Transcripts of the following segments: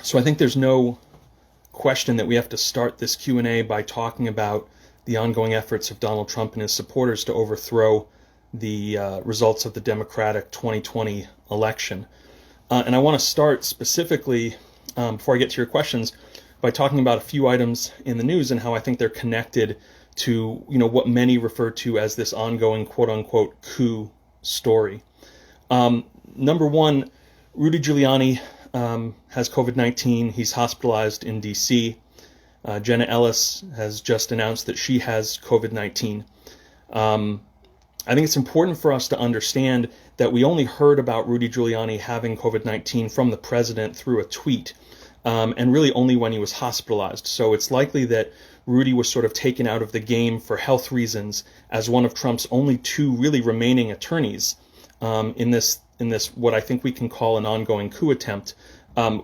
So I think there's no question that we have to start this Q&A by talking about the ongoing efforts of Donald Trump and his supporters to overthrow the results of the Democratic 2020 election. And I want to start specifically, before I get to your questions, by talking about a few items in the news and how I think they're connected to, what many refer to as this ongoing quote-unquote coup story. Number one, Rudy Giuliani has COVID-19. He's hospitalized in D.C. Jenna Ellis has just announced that she has COVID-19. I think it's important for us to understand that we only heard about Rudy Giuliani having COVID-19 from the president through a tweet, and really only when he was hospitalized. So it's likely that Rudy was sort of taken out of the game for health reasons as one of Trump's only two really remaining attorneys in this what I think we can call an ongoing coup attempt,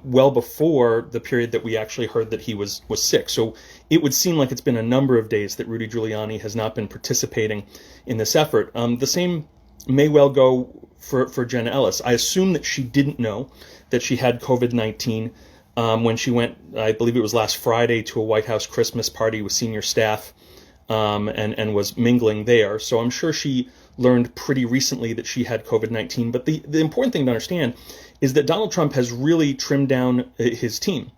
well before the period that we actually heard that he was sick. So it would seem like it's been a number of days that Rudy Giuliani has not been participating in this effort. The same may well go for Jenna Ellis. I assume that she didn't know that she had COVID-19 when she went, I believe it was last Friday, to a White House Christmas party with senior staff and was mingling there. So I'm sure she learned pretty recently that she had COVID-19. But the important thing to understand is that Donald Trump has really trimmed down his team.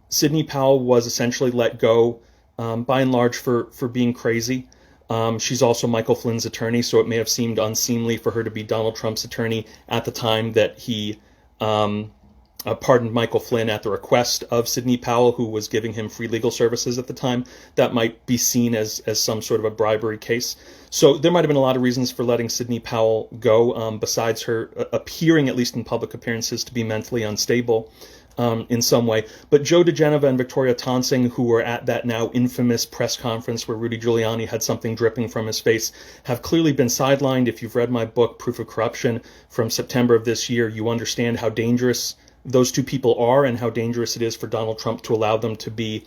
Sidney Powell was essentially let go by and large for being crazy. She's also Michael Flynn's attorney, so it may have seemed unseemly for her to be Donald Trump's attorney at the time that he pardoned Michael Flynn at the request of Sidney Powell, who was giving him free legal services at the time. That might be seen as some sort of a bribery case. So there might have been a lot of reasons for letting Sidney Powell go, besides her appearing, at least in public appearances, to be mentally unstable in some way. But Joe DeGenova and Victoria Tonsing, who were at that now infamous press conference where Rudy Giuliani had something dripping from his face, have clearly been sidelined. If you've read my book, Proof of Corruption, from September of this year, you understand how dangerous those two people are and how dangerous it is for Donald Trump to allow them to be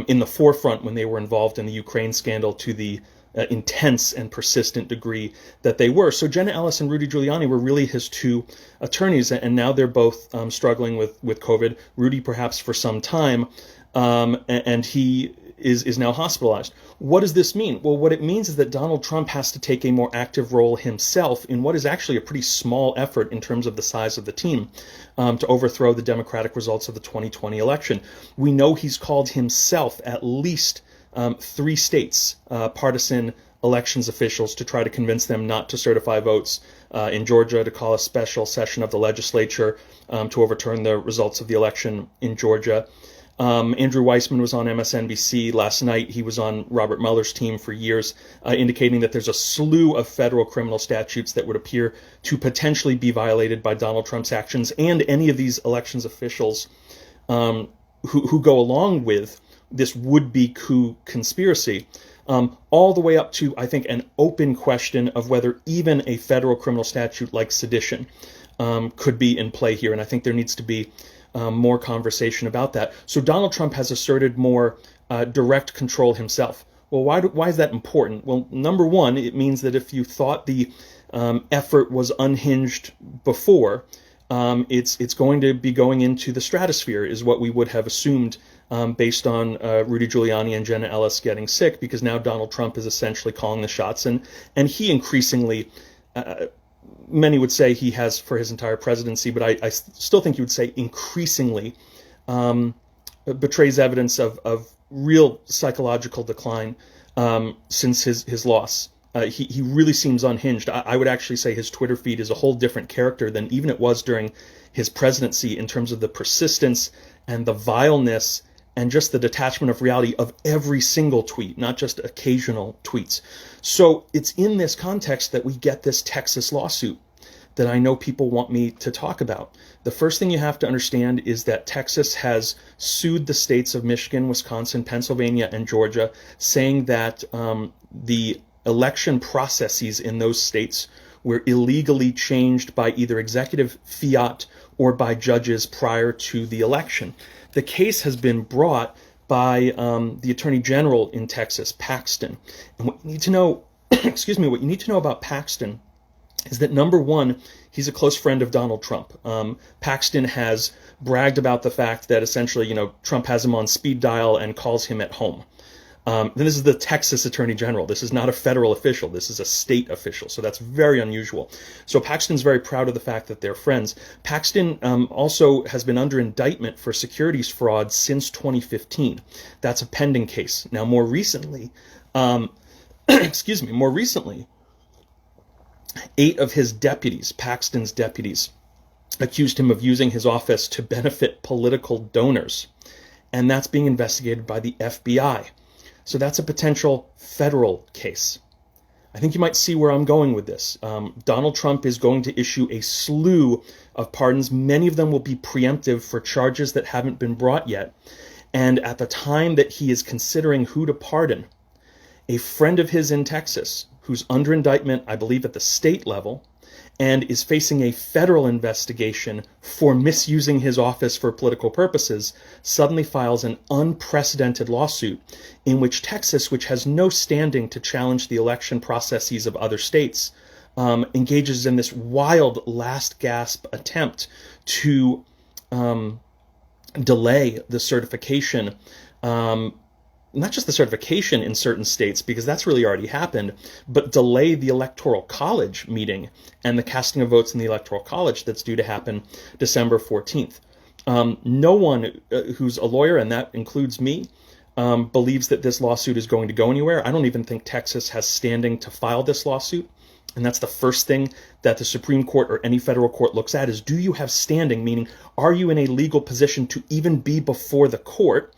in the forefront when they were involved in the Ukraine scandal to the intense and persistent degree that they were. So Jenna Ellis and Rudy Giuliani were really his two attorneys, and now they're both struggling with COVID. Rudy perhaps for some time, and he is now hospitalized. What does this mean? Well, what it means is that Donald Trump has to take a more active role himself in what is actually a pretty small effort in terms of the size of the team to overthrow the Democratic results of the 2020 election. We know he's called himself at least 3 states, partisan elections officials, to try to convince them not to certify votes, in Georgia to call a special session of the legislature to overturn the results of the election in Georgia. Andrew Weissman was on MSNBC last night. He was on Robert Mueller's team for years, indicating that there's a slew of federal criminal statutes that would appear to potentially be violated by Donald Trump's actions and any of these elections officials who go along with this would-be coup conspiracy, all the way up to, I think, an open question of whether even a federal criminal statute like sedition could be in play here. And I think there needs to be more conversation about that. So Donald Trump has asserted more direct control himself. Well, why is that important? Well, number one, it means that if you thought the effort was unhinged before, it's going to be going into the stratosphere, is what we would have assumed based on Rudy Giuliani and Jenna Ellis getting sick, because now Donald Trump is essentially calling the shots, and he increasingly, many would say he has for his entire presidency, but I still think you would say increasingly betrays evidence of real psychological decline since his loss. He really seems unhinged. I would actually say his Twitter feed is a whole different character than even it was during his presidency in terms of the persistence and the vileness and just the detachment of reality of every single tweet, not just occasional tweets. So it's in this context that we get this Texas lawsuit that I know people want me to talk about. The first thing you have to understand is that Texas has sued the states of Michigan, Wisconsin, Pennsylvania, and Georgia, saying that the election processes in those states were illegally changed by either executive fiat or by judges prior to the election. The case has been brought by the Attorney General in Texas, Paxton. And what you need to know, what you need to know about Paxton is that, number one, he's a close friend of Donald Trump. Paxton has bragged about the fact that essentially, Trump has him on speed dial and calls him at home. This is the Texas Attorney General. This is not a federal official. This is a state official. So that's very unusual. So Paxton's very proud of the fact that they're friends. Paxton also has been under indictment for securities fraud since 2015. That's a pending case. Now, more recently, more recently, 8 of his deputies, Paxton's deputies, accused him of using his office to benefit political donors. And that's being investigated by the FBI. So that's a potential federal case. I think you might see where I'm going with this. Donald Trump is going to issue a slew of pardons. Many of them will be preemptive for charges that haven't been brought yet. And at the time that he is considering who to pardon, a friend of his in Texas, who's under indictment, I believe at the state level, and is facing a federal investigation for misusing his office for political purposes, suddenly files an unprecedented lawsuit in which Texas, which has no standing to challenge the election processes of other states, engages in this wild last gasp attempt to delay the certification, not just the certification in certain states, because that's really already happened, but delay the Electoral College meeting and the casting of votes in the Electoral College that's due to happen December 14th. No one who's a lawyer, and that includes me, believes that this lawsuit is going to go anywhere. I don't even think Texas has standing to file this lawsuit. And that's the first thing that the Supreme Court or any federal court looks at is, do you have standing? Meaning, are you in a legal position to even be before the court?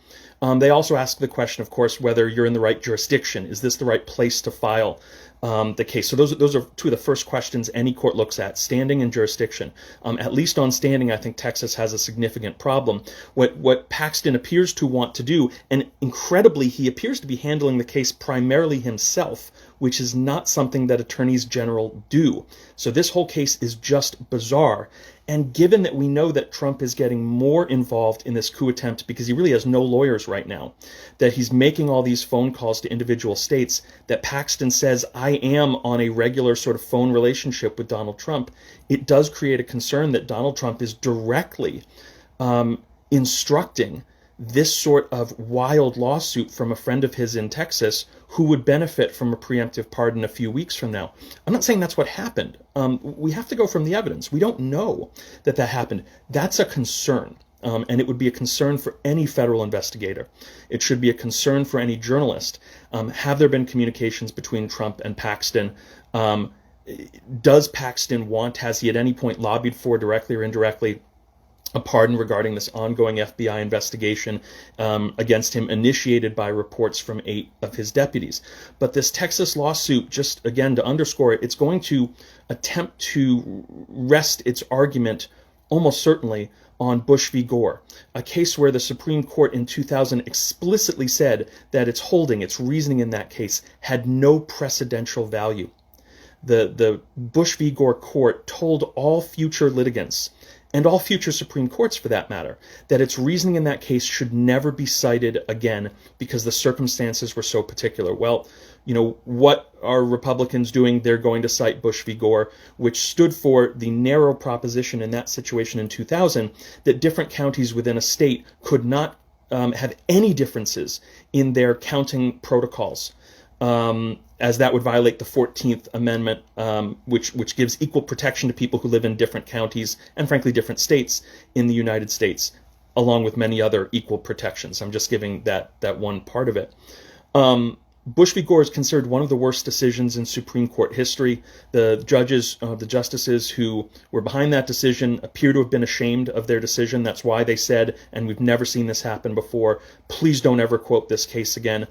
They also ask the question, of course, whether you're in the right jurisdiction. Is this the right place to file the case? So those are two of the first questions any court looks at, standing and jurisdiction. At least on standing, I think Texas has a significant problem. What Paxton appears to want to do, and incredibly, he appears to be handling the case primarily himself, which is not something that attorneys general do. So this whole case is just bizarre. And given that we know that Trump is getting more involved in this coup attempt because he really has no lawyers right now, that he's making all these phone calls to individual states, that Paxton says, I am on a regular sort of phone relationship with Donald Trump, it does create a concern that Donald Trump is directly instructing this sort of wild lawsuit from a friend of his in Texas who would benefit from a preemptive pardon a few weeks from now. I'm not saying that's what happened. We have to go from the evidence. We don't know that happened. That's a concern. And it would be a concern for any federal investigator. It should be a concern for any journalist. Have there been communications between Trump and Paxton? Does Paxton has he at any point lobbied for, directly or indirectly, a pardon regarding this ongoing FBI investigation against him, initiated by reports from 8 of his deputies? But this Texas lawsuit, just again to underscore it, it's going to attempt to rest its argument almost certainly on Bush v. Gore, a case where the Supreme Court in 2000 explicitly said that its reasoning in that case had no precedential value. The Bush v. Gore court told all future litigants, and all future Supreme Courts for that matter, that its reasoning in that case should never be cited again because the circumstances were so particular. Well, what are Republicans doing? They're going to cite Bush v. Gore, which stood for the narrow proposition in that situation in 2000 that different counties within a state could not have any differences in their counting protocols, as that would violate the 14th Amendment, which gives equal protection to people who live in different counties and, frankly, different states in the United States, along with many other equal protections. I'm just giving that one part of it. Bush v. Gore is considered one of the worst decisions in Supreme Court history. The justices who were behind that decision appear to have been ashamed of their decision. That's why they said, and we've never seen this happen before, please don't ever quote this case again.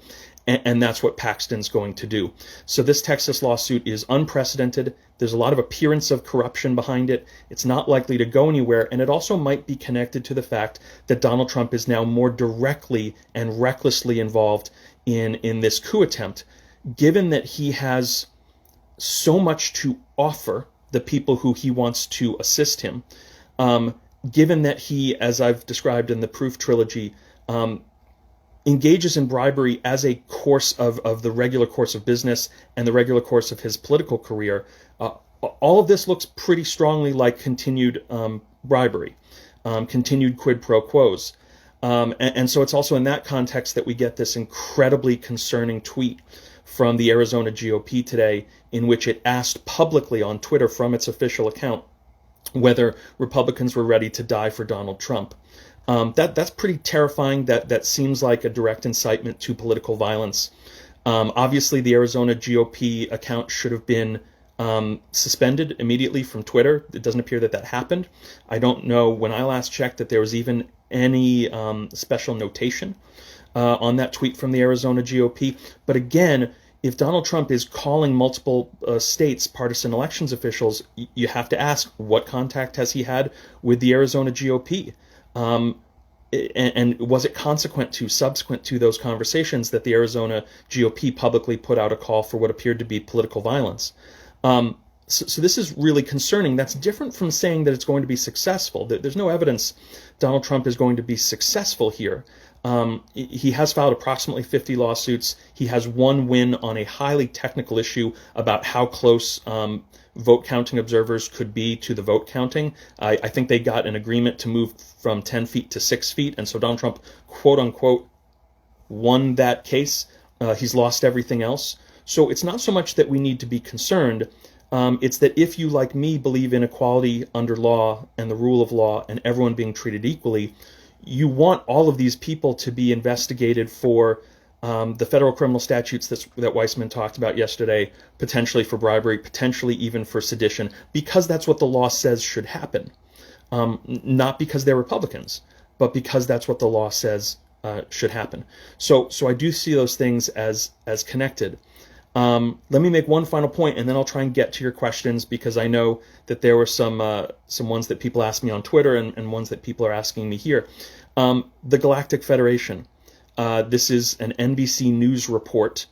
And that's what Paxton's going to do. So this Texas lawsuit is unprecedented. There's a lot of appearance of corruption behind it. It's not likely to go anywhere. And it also might be connected to the fact that Donald Trump is now more directly and recklessly involved in this coup attempt, given that he has so much to offer the people who he wants to assist him, given that he, as I've described in the Proof Trilogy, engages in bribery as a course of the regular course of business and the regular course of his political career. all of this looks pretty strongly like continued bribery, continued quid pro quos. And so it's also in that context that we get this incredibly concerning tweet from the Arizona GOP today, in which it asked publicly on Twitter from its official account whether Republicans were ready to die for Donald Trump. That's pretty terrifying. That seems like a direct incitement to political violence. Obviously, the Arizona GOP account should have been suspended immediately from Twitter. It doesn't appear that happened. I don't know, when I last checked, that there was even any special notation on that tweet from the Arizona GOP. But again, if Donald Trump is calling multiple states partisan elections officials, you have to ask, what contact has he had with the Arizona GOP? And was it subsequent to those conversations that the Arizona GOP publicly put out a call for what appeared to be political violence? So this is really concerning. That's different from saying that it's going to be successful. There's no evidence Donald Trump is going to be successful here. He has filed approximately 50 lawsuits. He has one win on a highly technical issue about how close vote counting observers could be to the vote counting. I think they got an agreement to move from 10 feet to 6 feet, and so Donald Trump, quote unquote, won that case. He's lost everything else. So it's not so much that we need to be concerned. It's that if you, like me, believe in equality under law and the rule of law and everyone being treated equally, you want all of these people to be investigated for the federal criminal statutes that Weissman talked about yesterday, potentially for bribery, potentially even for sedition, because that's what the law says should happen. Not because they're Republicans, but because that's what the law says should happen. So I do see those things as connected. Let me make one final point, and then I'll try and get to your questions, because I know that there were some ones that people asked me on Twitter and ones that people are asking me here. The Galactic Federation. This is an NBC News report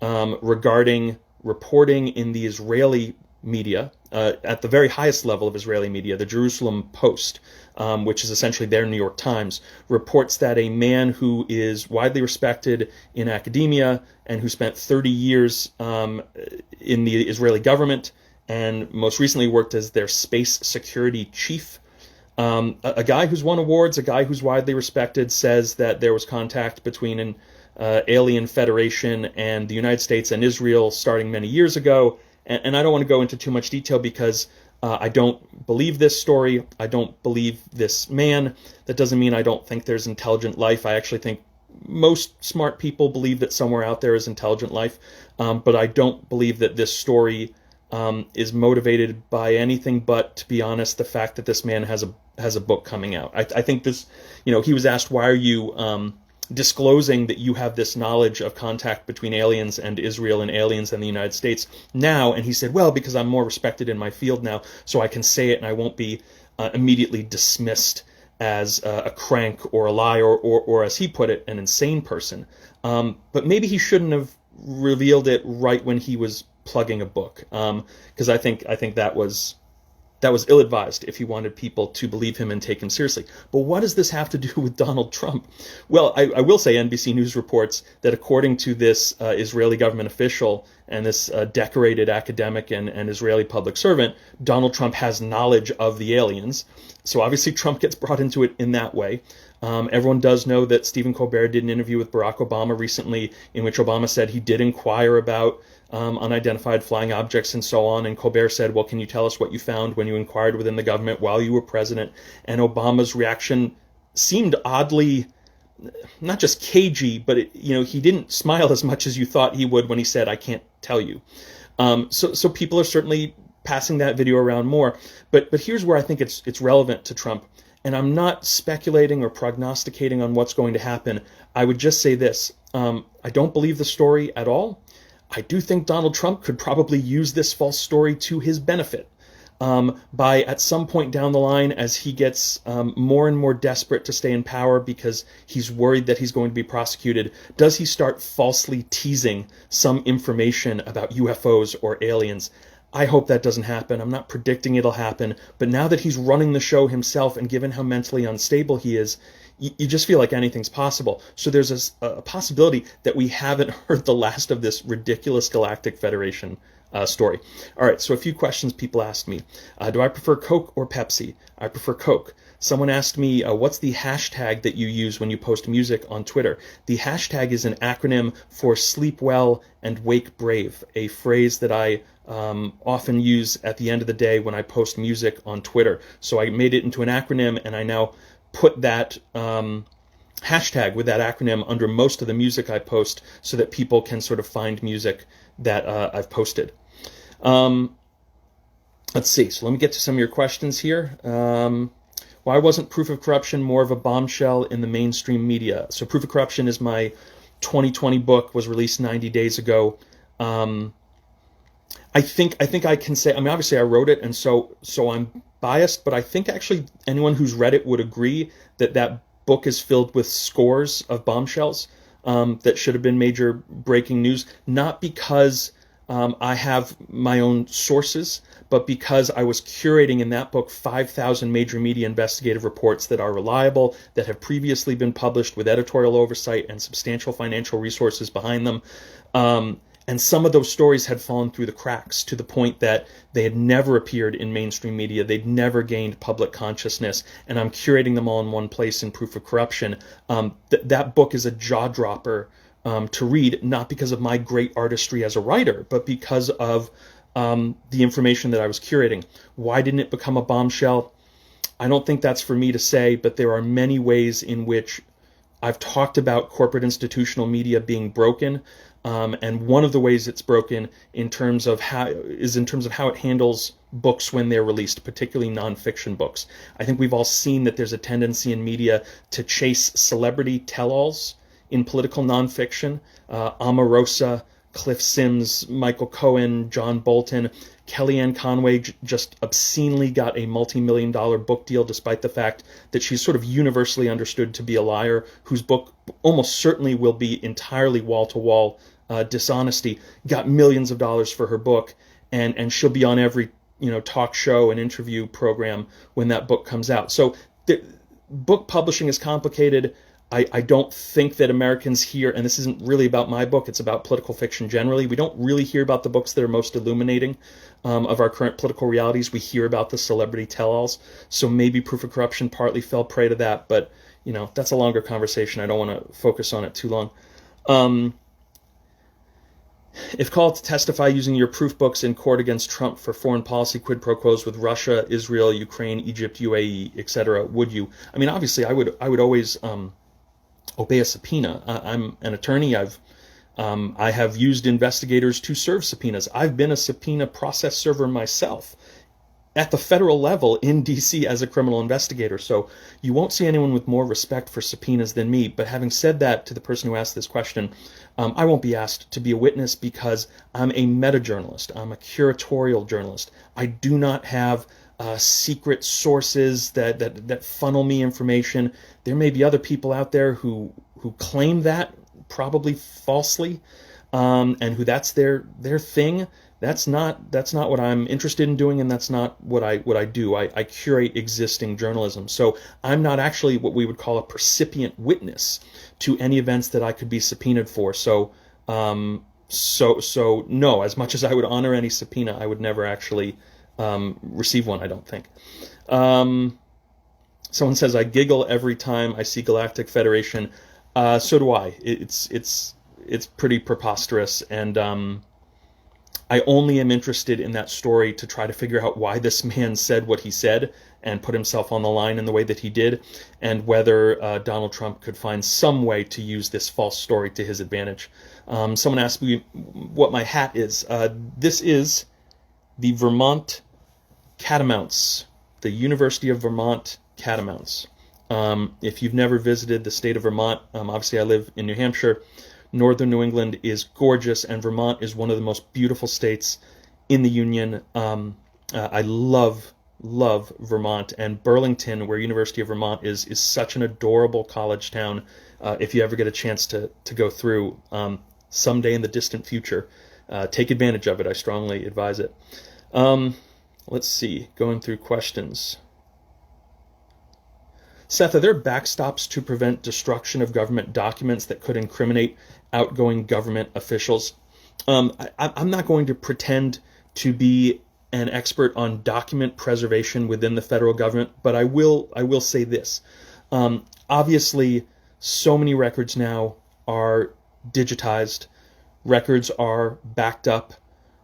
regarding reporting in the Israeli media, at the very highest level of Israeli media, the Jerusalem Post, which is essentially their New York Times, reports that a man who is widely respected in academia and who spent 30 years in the Israeli government and most recently worked as their space security chief, a guy who's won awards, a guy who's widely respected, says that there was contact between an alien federation and the United States and Israel starting many years ago. And I don't want to go into too much detail because I don't believe this story. I don't believe this man. That doesn't mean I don't think there's intelligent life. I actually think most smart people believe that somewhere out there is intelligent life. But I don't believe that this story is motivated by anything but, to be honest, the fact that this man has a book coming out. I think this, he was asked, why are you disclosing that you have this knowledge of contact between aliens and Israel and aliens and the United States now? And he said, well, because I'm more respected in my field now, so I can say it and I won't be immediately dismissed as a crank or a liar or as he put it, an insane person. But maybe he shouldn't have revealed it right when he was plugging a book, because I think that was ill-advised if he wanted people to believe him and take him seriously. But what does this have to do with Donald Trump? Well, I will say NBC News reports that according to this Israeli government official and this decorated academic and Israeli public servant, Donald Trump has knowledge of the aliens. So obviously Trump gets brought into it in that way. Everyone does know that Stephen Colbert did an interview with Barack Obama recently in which Obama said he did inquire about unidentified flying objects and so on. And Colbert said, well, can you tell us what you found when you inquired within the government while you were president? And Obama's reaction seemed oddly, not just cagey, but he didn't smile as much as you thought he would when he said, I can't tell you. So people are certainly passing that video around more. But here's where I think it's relevant to Trump. And I'm not speculating or prognosticating on what's going to happen. I would just say this. I don't believe the story at all. I do think Donald Trump could probably use this false story to his benefit by at some point down the line, as he gets more and more desperate to stay in power because he's worried that he's going to be prosecuted, does he start falsely teasing some information about UFOs or aliens? I hope that doesn't happen. I'm not predicting it'll happen. But now that he's running the show himself, and given how mentally unstable he is, you just feel like anything's possible. So there's a possibility that we haven't heard the last of this ridiculous Galactic Federation story. All right, so a few questions people asked me. Do I prefer Coke or Pepsi? I prefer Coke. Someone asked me, what's the hashtag that you use when you post music on Twitter? The hashtag is an acronym for Sleep Well and Wake Brave, a phrase that I often use at the end of the day when I post music on Twitter. So I made it into an acronym, and I now put that hashtag with that acronym under most of the music I post so that people can sort of find music that I've posted. Let's see. So let me get to some of your questions here. Why wasn't Proof of Corruption more of a bombshell in the mainstream media? So Proof of Corruption is my 2020 book, was released 90 days ago. I think I can say, I mean, obviously I wrote it, and so I'm biased, but I think actually anyone who's read it would agree that that book is filled with scores of bombshells that should have been major breaking news, not because I have my own sources, but because I was curating in that book 5,000 major media investigative reports that are reliable, that have previously been published with editorial oversight and substantial financial resources behind them. And some of those stories had fallen through the cracks to the point that they had never appeared in mainstream media. They'd never gained public consciousness. And I'm curating them all in one place in Proof of Corruption. That book is a jaw-dropper to read, not because of my great artistry as a writer, but because of the information that I was curating. Why didn't it become a bombshell? I don't think that's for me to say, but there are many ways in which I've talked about corporate institutional media being broken. And one of the ways it's broken in terms of how it handles books when they're released, particularly nonfiction books. I think we've all seen that there's a tendency in media to chase celebrity tell-alls in political nonfiction. Omarosa, Cliff Sims, Michael Cohen, John Bolton. Kellyanne Conway just obscenely got a multi-million-dollar book deal despite the fact that she's sort of universally understood to be a liar, whose book almost certainly will be entirely wall-to-wall dishonesty. Got millions of dollars for her book, and she'll be on every talk show and interview program when that book comes out. So book publishing is complicated. I don't think that Americans hear, and this isn't really about my book, it's about political fiction generally. We don't really hear about the books that are most illuminating of our current political realities. We hear about the celebrity tell-alls. So maybe Proof of Corruption partly fell prey to that, but that's a longer conversation. I don't want to focus on it too long. If called to testify using your proof books in court against Trump for foreign policy quid pro quos with Russia, Israel, Ukraine, Egypt, UAE, etc., would you? I mean, obviously, I would always obey a subpoena. I'm an attorney. I have used investigators to serve subpoenas. I've been a subpoena process server myself at the federal level in D.C. as a criminal investigator. So you won't see anyone with more respect for subpoenas than me. But having said that, to the person who asked this question, I won't be asked to be a witness because I'm a meta-journalist. I'm a curatorial journalist. I do not have secret sources that funnel me information. There may be other people out there who claim that, probably falsely, and who that's their thing. That's not what I'm interested in doing, and that's not what I do. I curate existing journalism. So I'm not actually what we would call a percipient witness to any events that I could be subpoenaed for. So no, as much as I would honor any subpoena, I would never actually receive one, I don't think. Someone says, I giggle every time I see Galactic Federation. So do I. It's pretty preposterous, and I only am interested in that story to try to figure out why this man said what he said and put himself on the line in the way that he did, and whether Donald Trump could find some way to use this false story to his advantage. Someone asked me what my hat is. This is the Vermont Catamounts, the University of Vermont Catamounts. If you've never visited the state of Vermont, obviously I live in New Hampshire. Northern New England is gorgeous, and Vermont is one of the most beautiful states in the Union. I love Vermont, and Burlington, where University of Vermont is such an adorable college town. If you ever get a chance to go through someday in the distant future, take advantage of it. I strongly advise it. Let's see, going through questions. Seth, are there backstops to prevent destruction of government documents that could incriminate outgoing government officials? I'm not going to pretend to be an expert on document preservation within the federal government, but I will say this. Obviously, so many records now are digitized. Records are backed up.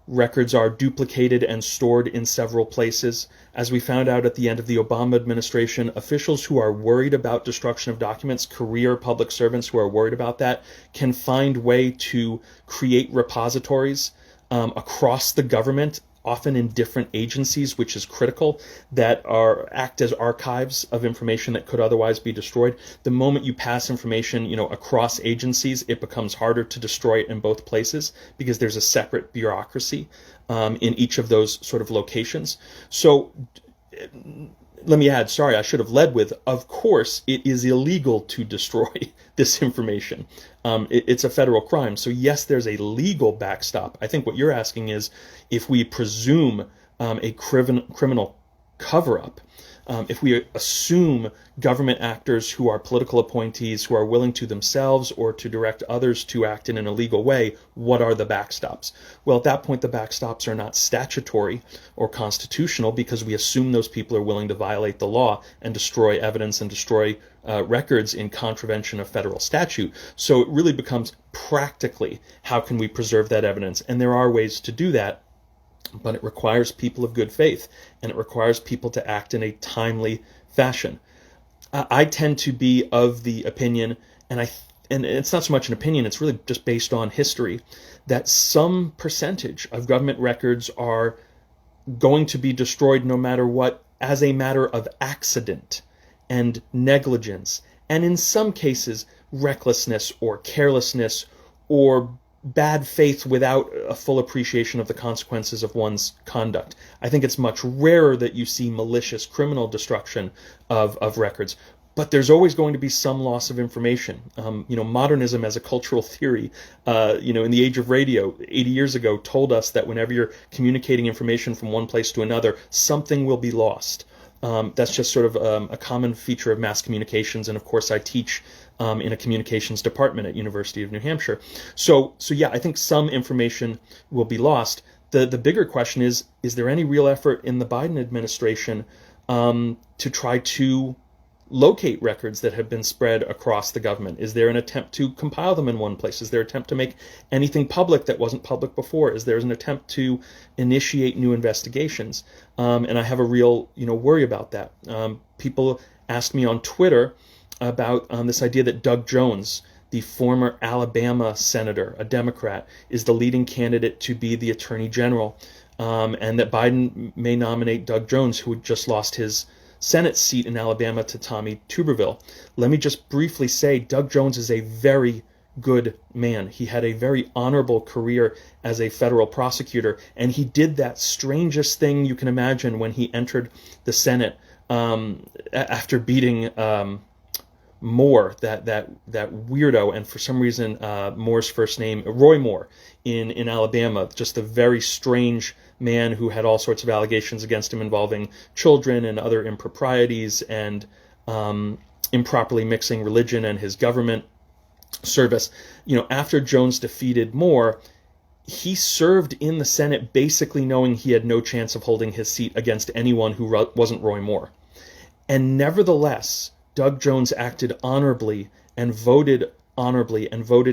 Records are duplicated and stored in several places. As we found out at the end of the Obama administration, officials who are worried about destruction of documents, career public servants who are worried about that, can find way to create repositories across the government, often in different agencies, which is critical, that act as archives of information that could otherwise be destroyed. The moment you pass information, across agencies, it becomes harder to destroy it in both places because there's a separate bureaucracy in each of those sort of locations. So let me add, sorry, I should have led with, of course, it is illegal to destroy this information. It's a federal crime. So yes, there's a legal backstop. I think what you're asking is if we presume a criminal cover-up, if we assume government actors who are political appointees who are willing to themselves or to direct others to act in an illegal way, what are the backstops? Well, at that point, the backstops are not statutory or constitutional because we assume those people are willing to violate the law and destroy evidence and destroy records in contravention of federal statute. So it really becomes practically how can we preserve that evidence? And there are ways to do that. But it requires people of good faith, and it requires people to act in a timely fashion. I tend to be of the opinion, and it's not so much an opinion, it's really just based on history, that some percentage of government records are going to be destroyed no matter what as a matter of accident and negligence, and in some cases, recklessness or carelessness or bad faith without a full appreciation of the consequences of one's conduct. I think it's much rarer that you see malicious criminal destruction of records. But there's always going to be some loss of information. Modernism as a cultural theory, in the age of radio 80 years ago told us that whenever you're communicating information from one place to another, something will be lost. That's just sort of a common feature of mass communications. And of course, I teach in a communications department at University of New Hampshire. So yeah, I think some information will be lost. The bigger question is there any real effort in the Biden administration to try to locate records that have been spread across the government? Is there an attempt to compile them in one place? Is there an attempt to make anything public that wasn't public before? Is there an attempt to initiate new investigations? And I have a real, worry about that. People asked me on Twitter about this idea that Doug Jones, the former Alabama senator, a Democrat, is the leading candidate to be the attorney general, and that Biden may nominate Doug Jones, who had just lost his Senate seat in Alabama to Tommy Tuberville. Let me just briefly say, Doug Jones is a very good man. He had a very honorable career as a federal prosecutor, and he did that strangest thing you can imagine when he entered the Senate after beating Moore, that weirdo, and for some reason Moore's first name, Roy Moore, in Alabama, just a very strange man who had all sorts of allegations against him involving children and other improprieties and improperly mixing religion and his government service. After Jones defeated Moore, he served in the Senate basically knowing he had no chance of holding his seat against anyone who wasn't Roy Moore. And nevertheless, Doug Jones acted honorably and voted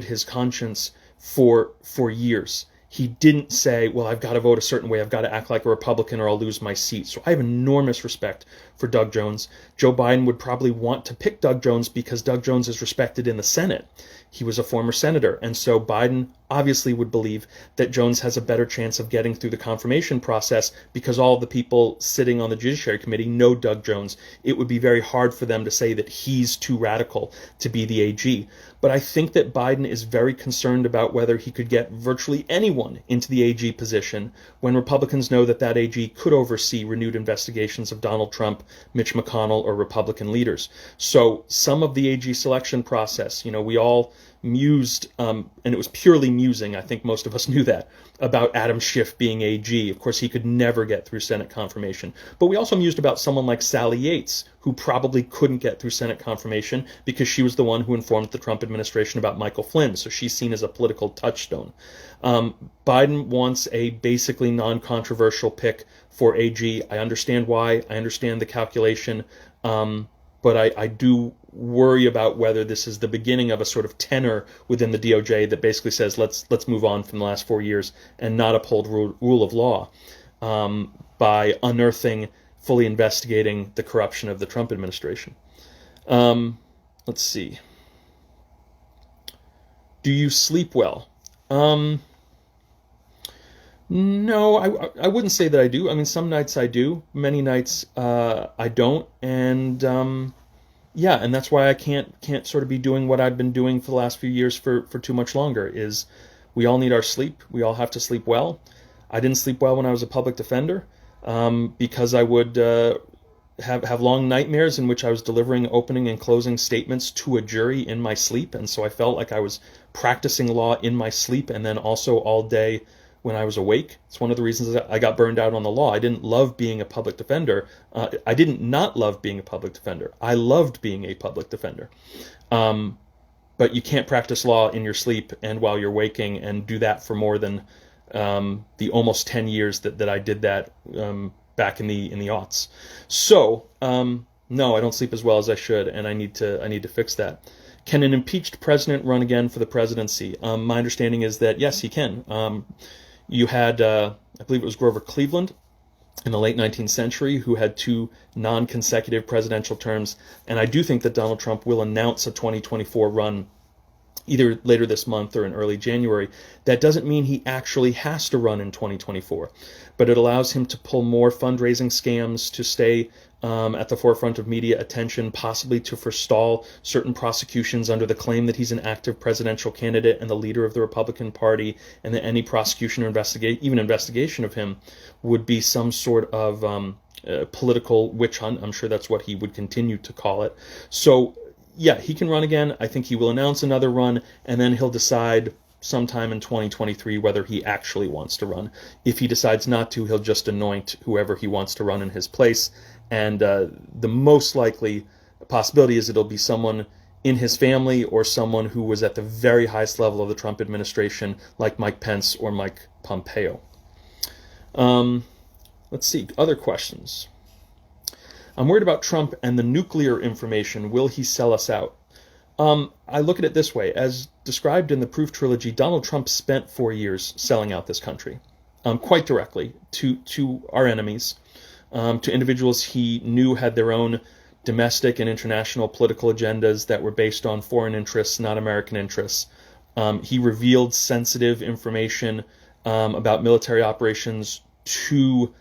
his conscience for years. He didn't say, well, I've got to vote a certain way, I've got to act like a Republican or I'll lose my seat. So I have enormous respect for Doug Jones. Joe Biden would probably want to pick Doug Jones because Doug Jones is respected in the Senate. He was a former senator, and so Biden obviously would believe that Jones has a better chance of getting through the confirmation process because all the people sitting on the Judiciary Committee know Doug Jones. It would be very hard for them to say that he's too radical to be the AG. But I think that Biden is very concerned about whether he could get virtually anyone into the AG position when Republicans know that that AG could oversee renewed investigations of Donald Trump, Mitch McConnell, or Republican leaders. So some of the AG selection process, we all mused, and it was purely musing, I think most of us knew that, about Adam Schiff being AG. Of course, he could never get through Senate confirmation. But we also mused about someone like Sally Yates, who probably couldn't get through Senate confirmation because she was the one who informed the Trump administration about Michael Flynn, so she's seen as a political touchstone. Biden wants a basically non-controversial pick for AG. I understand why. I understand the calculation. But I do worry about whether this is the beginning of a sort of tenor within the DOJ that basically says let's move on from the last 4 years and not uphold rule of law by unearthing, fully investigating the corruption of the Trump administration. Let's see. Do you sleep well? No, I wouldn't say that I do. I mean, some nights I do. Many nights I don't. And yeah, and that's why I can't sort of be doing what I've been doing for the last few years for too much longer. Is we all need our sleep. We all have to sleep well. I didn't sleep well when I was a public defender because I would have long nightmares in which I was delivering opening and closing statements to a jury in my sleep, and so I felt like I was practicing law in my sleep and then also all day when I was awake. It's one of the reasons that I got burned out on the law. I didn't love being a public defender. I didn't not love being a public defender. I loved being a public defender. But you can't practice law in your sleep and while you're waking and do that for more than the almost 10 years that I did that back in the aughts. So no, I don't sleep as well as I should, and I need to fix that. Can an impeached president run again for the presidency? My understanding is that yes, he can. You had, I believe it was Grover Cleveland in the late 19th century who had 2 non-consecutive presidential terms, and I do think that Donald Trump will announce a 2024 run either later this month or in early January. That doesn't mean he actually has to run in 2024, but it allows him to pull more fundraising scams, to stay at the forefront of media attention, possibly to forestall certain prosecutions under the claim that he's an active presidential candidate and the leader of the Republican Party, and that any prosecution or investigation of him would be some sort of political witch hunt. I'm sure that's what he would continue to call it. So yeah, he can run again. I think he will announce another run, and then he'll decide sometime in 2023 whether he actually wants to run. If he decides not to, he'll just anoint whoever he wants to run in his place. And the most likely possibility is it'll be someone in his family or someone who was at the very highest level of the Trump administration, like Mike Pence or Mike Pompeo. Let's see, other questions. I'm worried about Trump and the nuclear information. Will he sell us out? I look at it this way. As described in the Proof Trilogy, Donald Trump spent 4 years selling out this country, quite directly to our enemies, to individuals he knew had their own domestic and international political agendas that were based on foreign interests, not American interests. He revealed sensitive information about military operations to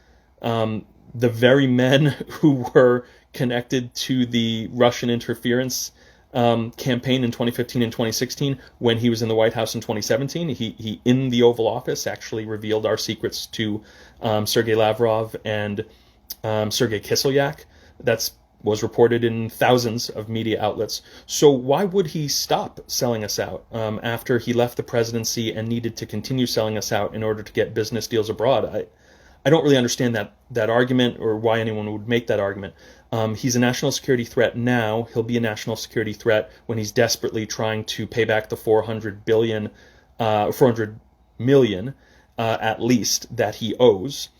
the very men who were connected to the Russian interference campaign in 2015 and 2016 when he was in the White House in 2017. He in the Oval Office, actually revealed our secrets to Sergei Lavrov and Sergei Kislyak. That was reported in thousands of media outlets. So why would he stop selling us out after he left the presidency and needed to continue selling us out in order to get business deals abroad? I don't really understand that argument or why anyone would make that argument. He's a national security threat now. He'll be a national security threat when he's desperately trying to pay back the 400 million at least that he owes.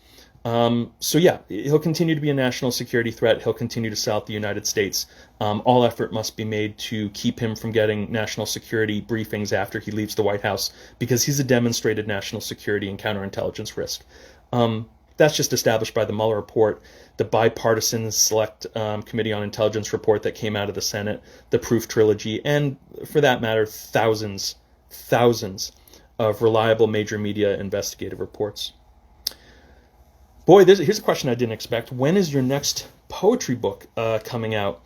So yeah, he'll continue to be a national security threat. He'll continue to sell out the United States. All effort must be made to keep him from getting national security briefings after he leaves the White House, because he's a demonstrated national security and counterintelligence risk. That's just established by the Mueller report, the bipartisan Select Committee on Intelligence report that came out of the Senate, the Proof Trilogy, and for that matter, thousands of reliable major media investigative reports. Boy, here's a question I didn't expect. When is your next poetry book coming out?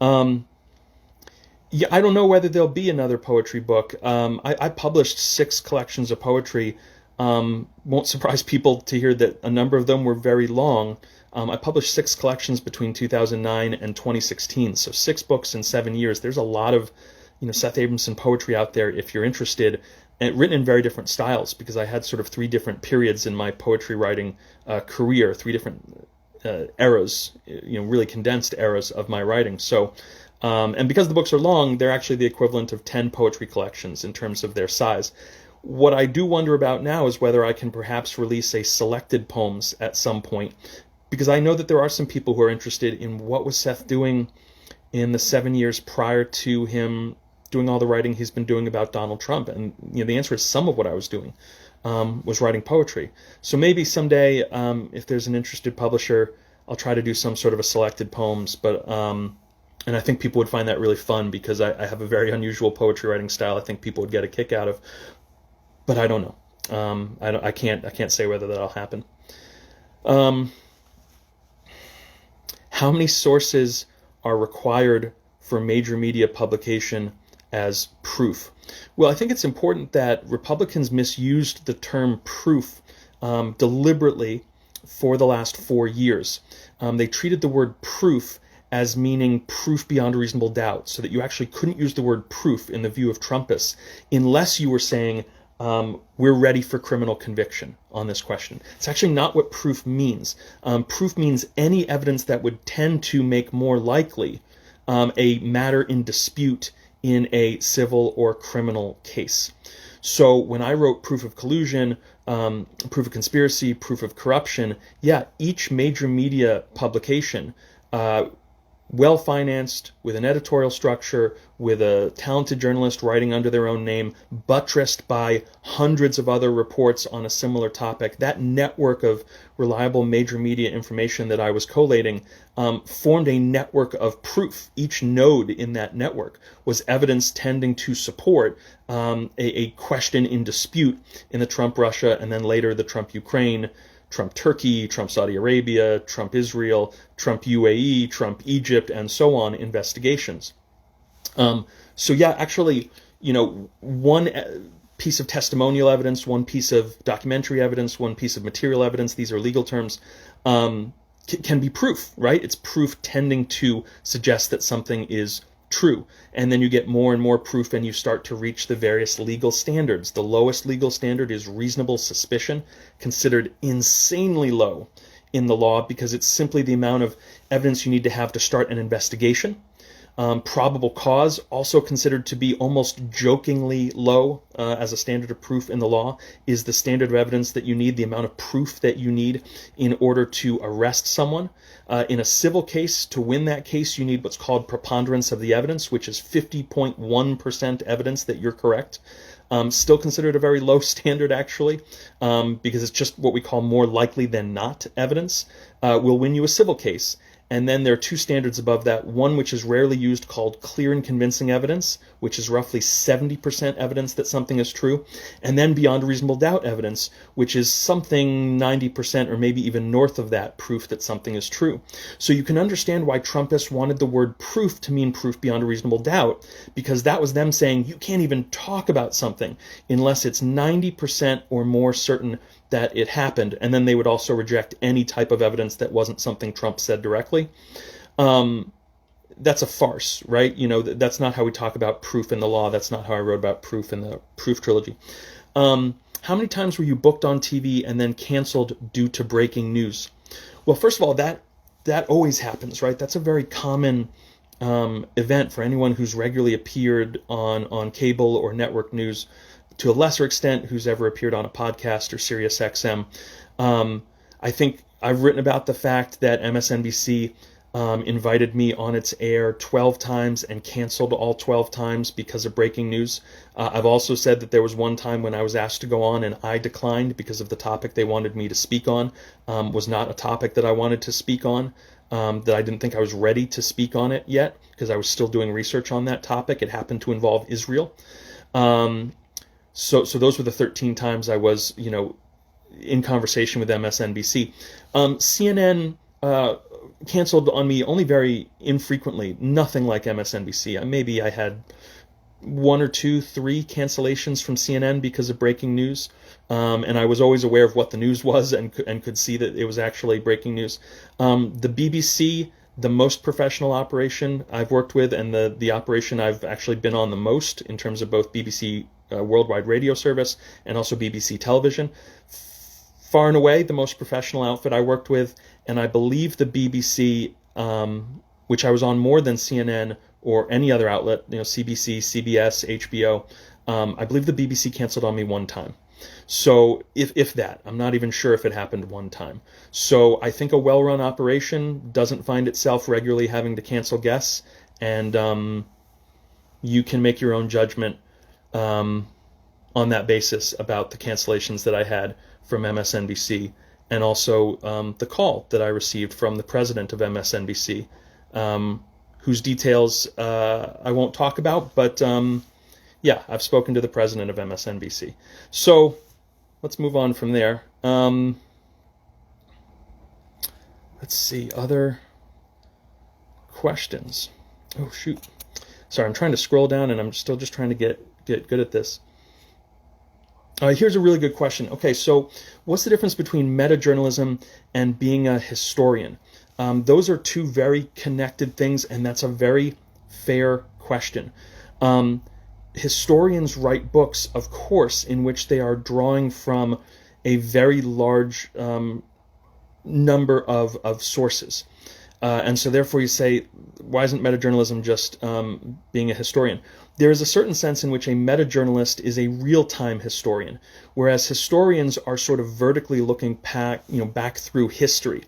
Yeah, I don't know whether there'll be another poetry book. I published 6 collections of poetry. Won't surprise people to hear that a number of them were very long. I published 6 collections between 2009 and 2016, so 6 books in 7 years. There's a lot of Seth Abramson poetry out there if you're interested, and written in very different styles, because I had sort of 3 different periods in my poetry writing career, 3 different eras, really condensed eras of my writing. So, and because the books are long, they're actually the equivalent of 10 poetry collections in terms of their size. What I do wonder about now is whether I can perhaps release a selected poems at some point, because I know that there are some people who are interested in what was Seth doing in the 7 years prior to him doing all the writing he's been doing about Donald Trump. And the answer is some of what I was doing was writing poetry. So maybe someday, if there's an interested publisher, I'll try to do some sort of a selected poems. But and I think people would find that really fun, because I have a very unusual poetry writing style I think people would get a kick out of. But I don't know. I can't say whether that'll happen. How many sources are required for major media publication as proof? Well, I think it's important that Republicans misused the term proof deliberately for the last 4 years. They treated the word proof as meaning proof beyond a reasonable doubt, so that you actually couldn't use the word proof in the view of Trumpists unless you were saying, we're ready for criminal conviction on this question. It's actually not what proof means. Proof means any evidence that would tend to make more likely a matter in dispute in a civil or criminal case. So when I wrote proof of collusion, proof of conspiracy, proof of corruption, each major media publication, well-financed, with an editorial structure, with a talented journalist writing under their own name, buttressed by hundreds of other reports on a similar topic, that network of reliable major media information that I was collating formed a network of proof. Each node in that network was evidence tending to support a question in dispute in the Trump-Russia, and then later the Trump-Ukraine, Trump-Turkey, Trump-Saudi Arabia, Trump-Israel, Trump-UAE, Trump-Egypt, and so on investigations. Actually, one piece of testimonial evidence, one piece of documentary evidence, one piece of material evidence, these are legal terms, can be proof, right? It's proof tending to suggest that something is true. And then you get more and more proof, and you start to reach the various legal standards. The lowest legal standard is reasonable suspicion, considered insanely low in the law, because it's simply the amount of evidence you need to have to start an investigation. Probable cause, also considered to be almost jokingly low as a standard of proof in the law, is the standard of evidence that you need, the amount of proof that you need in order to arrest someone. In a civil case, to win that case, you need what's called preponderance of the evidence, which is 50.1% evidence that you're correct. Still considered a very low standard, actually, because it's just what we call more likely than not evidence will win you a civil case. And then there are 2 standards above that, one which is rarely used called clear and convincing evidence, which is roughly 70% evidence that something is true, and then beyond reasonable doubt evidence, which is something 90% or maybe even north of that proof that something is true. So you can understand why Trumpists wanted the word proof to mean proof beyond a reasonable doubt, because that was them saying you can't even talk about something unless it's 90% or more certain that it happened, and then they would also reject any type of evidence that wasn't something Trump said directly. That's a farce, right? That's not how we talk about proof in the law. That's not how I wrote about proof in the Proof Trilogy. How many times were you booked on TV and then canceled due to breaking news? Well, first of all, that always happens, right? That's a very common event for anyone who's regularly appeared on cable or network news, to a lesser extent who's ever appeared on a podcast or Sirius XM. I think I've written about the fact that MSNBC invited me on its air 12 times and canceled all 12 times because of breaking news. I've also said that there was one time when I was asked to go on and I declined because of the topic they wanted me to speak on was not a topic that I wanted to speak on, that I didn't think I was ready to speak on it yet because I was still doing research on that topic. It happened to involve Israel. So those were the 13 times I was, in conversation with MSNBC. CNN canceled on me only very infrequently, nothing like MSNBC. Maybe I had 1 or 2, 3 cancellations from CNN because of breaking news, and I was always aware of what the news was and could see that it was actually breaking news. The BBC The most professional operation I've worked with, and the operation I've actually been on the most in terms of both BBC Worldwide Radio Service and also BBC Television, far and away the most professional outfit I worked with, and I believe the BBC, which I was on more than CNN or any other outlet, CBC, CBS, HBO, I believe the BBC canceled on me one time. So if that, I'm not even sure if it happened one time. So I think a well-run operation doesn't find itself regularly having to cancel guests, and you can make your own judgment on that basis about the cancellations that I had from MSNBC, and also the call that I received from the president of MSNBC, whose details I won't talk about, but yeah, I've spoken to the president of MSNBC. So let's move on from there. Let's see, other questions. Oh, shoot. Sorry, I'm trying to scroll down, and I'm still just trying to get good at this. Here's a really good question. Okay, so what's the difference between meta-journalism and being a historian? Those are two very connected things, and that's a very fair question. Historians write books, of course, in which they are drawing from a very large number of sources. And so therefore you say, why isn't metajournalism just being a historian? There is a certain sense in which a metajournalist is a real-time historian, whereas historians are sort of vertically looking back through history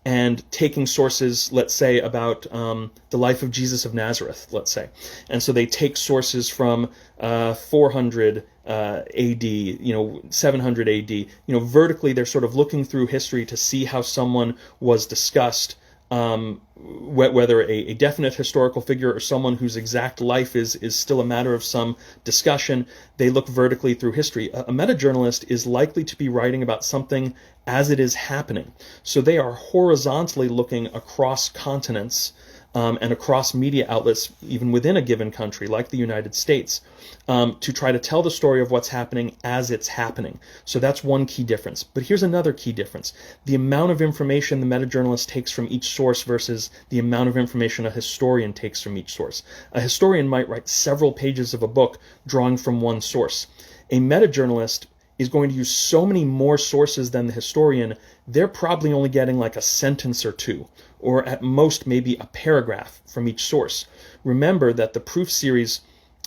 and taking sources, let's say, about the life of Jesus of Nazareth, let's say. And so they take sources from 400 AD, 700 AD. Vertically, they're sort of looking through history to see how someone was discussed, whether a definite historical figure or someone whose exact life is still a matter of some discussion. They look vertically through history. A metajournalist is likely to be writing about something as it is happening. So they are horizontally looking across continents and across media outlets, even within a given country, like the United States, to try to tell the story of what's happening as it's happening. So that's one key difference. But here's another key difference. The amount of information the metajournalist takes from each source versus the amount of information a historian takes from each source. A historian might write several pages of a book drawing from one source. A metajournalist is going to use so many more sources than the historian, they're probably only getting like a sentence or two, or at most maybe a paragraph from each source. Remember that the proof series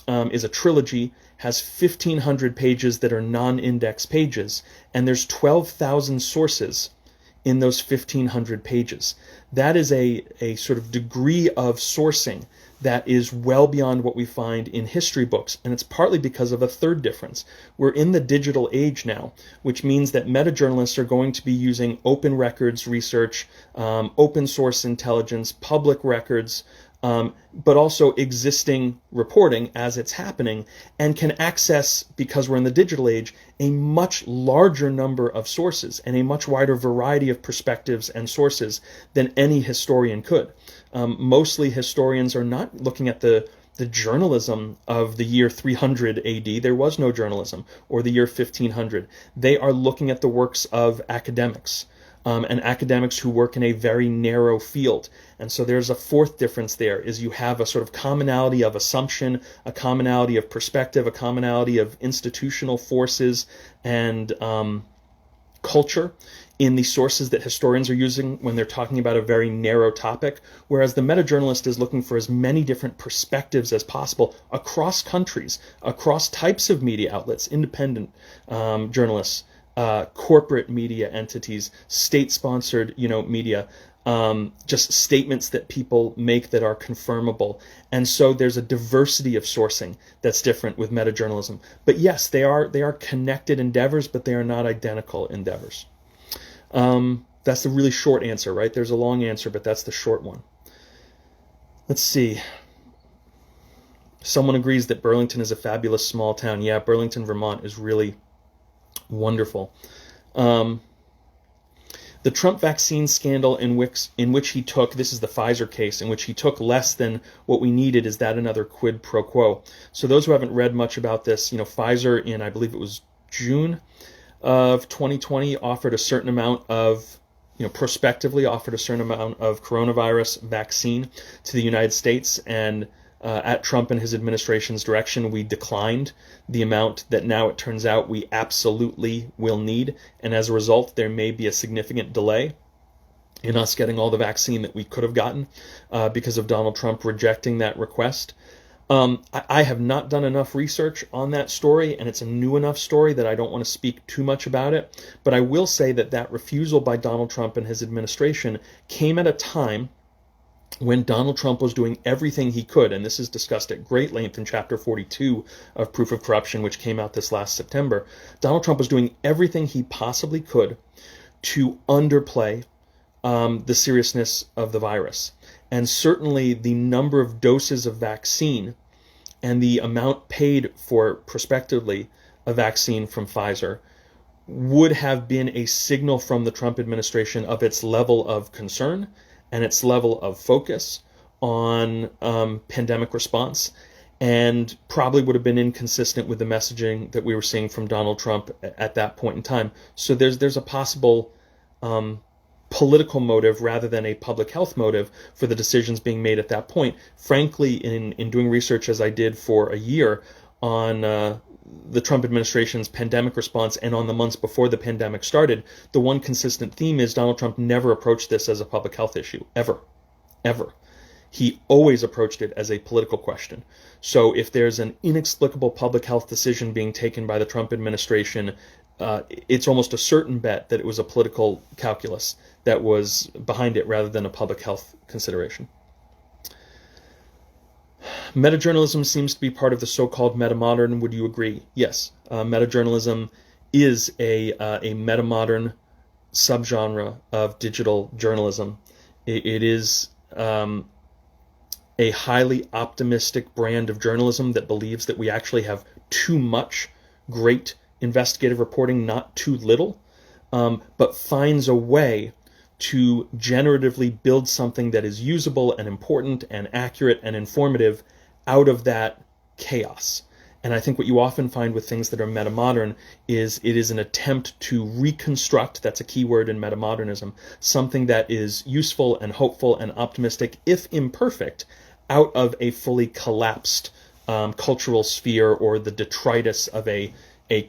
is a trilogy, has 1,500 pages that are non-index pages, and there's 12,000 sources in those 1,500 pages. That is a sort of degree of sourcing that is well beyond what we find in history books, and it's partly because of a third difference. We're in the digital age now, which means that metajournalists are going to be using open records research, open source intelligence, public records, but also existing reporting as it's happening, and can access, because we're in the digital age, a much larger number of sources and a much wider variety of perspectives and sources than any historian could. Mostly historians are not looking at the journalism of the year 300 AD. There was no journalism, or the year 1500. They are looking at the works of academics. And academics who work in a very narrow field. And so there's a fourth difference there, is you have a sort of commonality of assumption, a commonality of perspective, a commonality of institutional forces and culture in the sources that historians are using when they're talking about a very narrow topic, whereas the metajournalist is looking for as many different perspectives as possible across countries, across types of media outlets, independent journalists, corporate media entities, state-sponsored, media, just statements that people make that are confirmable. And so there's a diversity of sourcing that's different with metajournalism. But yes, they are connected endeavors, but they are not identical endeavors. That's the really short answer, right? There's a long answer, but that's the short one. Let's see. Someone agrees that Burlington is a fabulous small town. Yeah, Burlington, Vermont is really wonderful. The Trump vaccine scandal in which he took, this is the Pfizer case, in which he took less than what we needed, is that another quid pro quo? So those who haven't read much about this, Pfizer in, I believe it was June of 2020, offered a certain amount of prospectively offered a certain amount of coronavirus vaccine to the United States, and at Trump and his administration's direction, we declined the amount that now it turns out we absolutely will need, and as a result, there may be a significant delay in us getting all the vaccine that we could have gotten because of Donald Trump rejecting that request. I have not done enough research on that story, and it's a new enough story that I don't want to speak too much about it. But I will say that that refusal by Donald Trump and his administration came at a time when Donald Trump was doing everything he could, and this is discussed at great length in Chapter 42 of Proof of Corruption, which came out this last September. Donald Trump was doing everything he possibly could to underplay the seriousness of the virus. And certainly the number of doses of vaccine and the amount paid for prospectively a vaccine from Pfizer would have been a signal from the Trump administration of its level of concern and its level of focus on pandemic response, and probably would have been inconsistent with the messaging that we were seeing from Donald Trump at that point in time. So there's a possible political motive rather than a public health motive for the decisions being made at that point. Frankly, in doing research as I did for a year on the Trump administration's pandemic response and on the months before the pandemic started, the one consistent theme is Donald Trump never approached this as a public health issue, ever. He always approached it as a political question. So if there's an inexplicable public health decision being taken by the Trump administration, it's almost a certain bet that it was a political calculus that was behind it rather than a public health consideration. Metajournalism seems to be part of the so-called metamodern. Would you agree? Yes. Metajournalism is a metamodern subgenre of digital journalism. It is a highly optimistic brand of journalism that believes that we actually have too much great investigative reporting, not too little, but finds a way to generatively build something that is usable and important and accurate and informative out of that chaos. And I think what you often find with things that are metamodern is it is an attempt to reconstruct, that's a key word in metamodernism, something that is useful and hopeful and optimistic, if imperfect, out of a fully collapsed cultural sphere or the detritus of a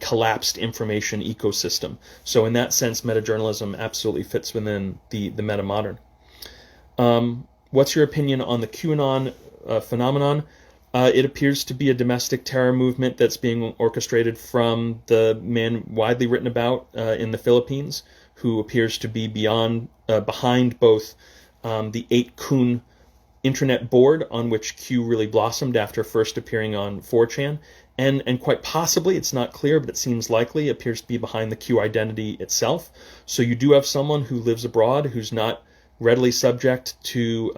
collapsed information ecosystem. So in that sense, metajournalism absolutely fits within the metamodern. What's your opinion on the QAnon phenomenon? It appears to be a domestic terror movement that's being orchestrated from the man widely written about in the Philippines, who appears to be behind both the 8kun internet board on which Q really blossomed after first appearing on 4chan, and quite possibly, it's not clear, but it seems likely, appears to be behind the Q identity itself. So you do have someone who lives abroad, who's not readily subject to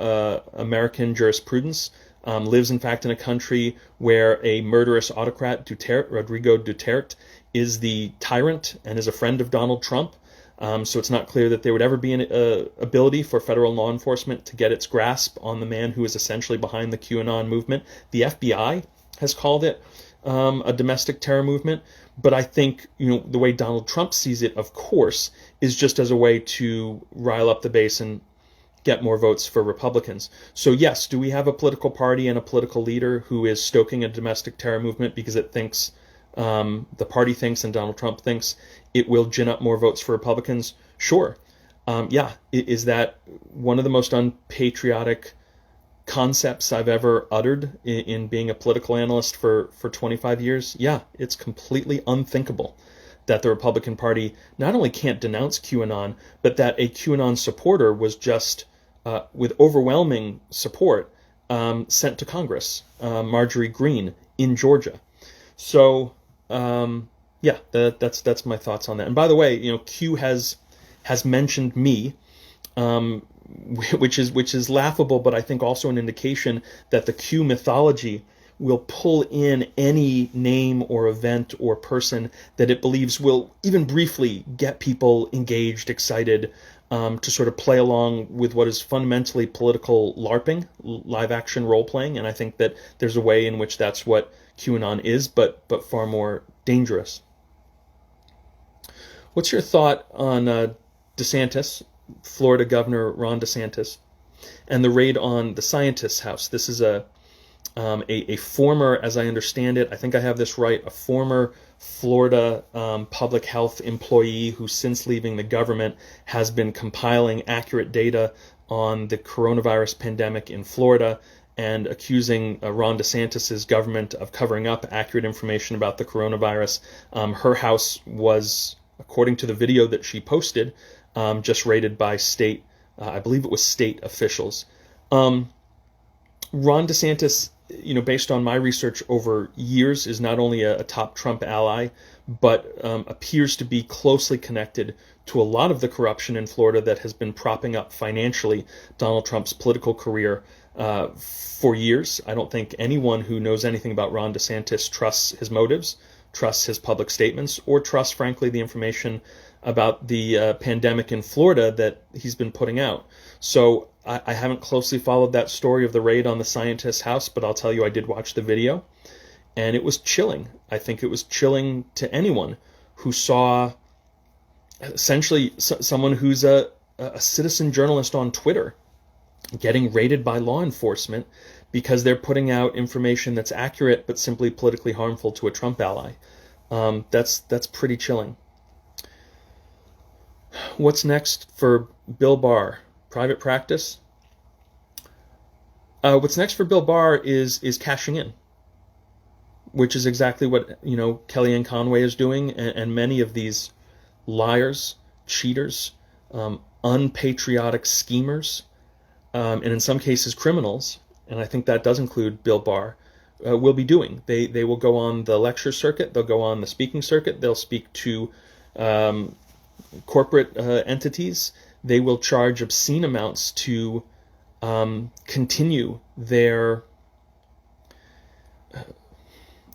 American jurisprudence, lives in fact in a country where a murderous autocrat, Rodrigo Duterte, is the tyrant and is a friend of Donald Trump. So it's not clear that there would ever be an ability for federal law enforcement to get its grasp on the man who is essentially behind the QAnon movement. The FBI has called it a domestic terror movement, but I think the way Donald Trump sees it, of course, is just as a way to rile up the base and get more votes for Republicans. So yes, do we have a political party and a political leader who is stoking a domestic terror movement because it thinks the party thinks and Donald Trump thinks it will gin up more votes for Republicans? Sure. Is that one of the most unpatriotic concepts I've ever uttered in being a political analyst for 25 years? Yeah, it's completely unthinkable that the Republican Party not only can't denounce QAnon, but that a QAnon supporter was just, with overwhelming support, sent to Congress, Marjorie Greene in Georgia. So, that's my thoughts on that. And by the way, Q has mentioned me, which is laughable, but I think also an indication that the Q mythology will pull in any name or event or person that it believes will even briefly get people engaged, excited, to sort of play along with what is fundamentally political LARPing, live action role playing. And I think that there's a way in which that's what QAnon is, but far more dangerous. What's your thought on DeSantis Florida Governor Ron DeSantis, and the raid on the scientist's house. This is a former, as I understand it, I think I have this right, a former Florida public health employee who, since leaving the government, has been compiling accurate data on the coronavirus pandemic in Florida and accusing Ron DeSantis' government of covering up accurate information about the coronavirus. Her house was, according to the video that she posted, just raided by state, I believe it was state officials. Ron DeSantis, based on my research over years, is not only a top Trump ally, but appears to be closely connected to a lot of the corruption in Florida that has been propping up financially Donald Trump's political career for years. I don't think anyone who knows anything about Ron DeSantis trusts his motives, trusts his public statements, or trusts, frankly, the information about the pandemic in Florida that he's been putting out. So I haven't closely followed that story of the raid on the scientist's house, but I'll tell you I did watch the video, and it was chilling. I think it was chilling to anyone who saw essentially someone who's a citizen journalist on Twitter getting raided by law enforcement because they're putting out information that's accurate but simply politically harmful to a Trump ally. That's pretty chilling. What's next for Bill Barr? Private practice? What's next for Bill Barr is cashing in, which is exactly what Kellyanne Conway is doing, and many of these liars, cheaters, unpatriotic schemers, and in some cases criminals, and I think that does include Bill Barr, will be doing. They will go on the lecture circuit, they'll go on the speaking circuit, they'll speak to corporate entities. They will charge obscene amounts to continue their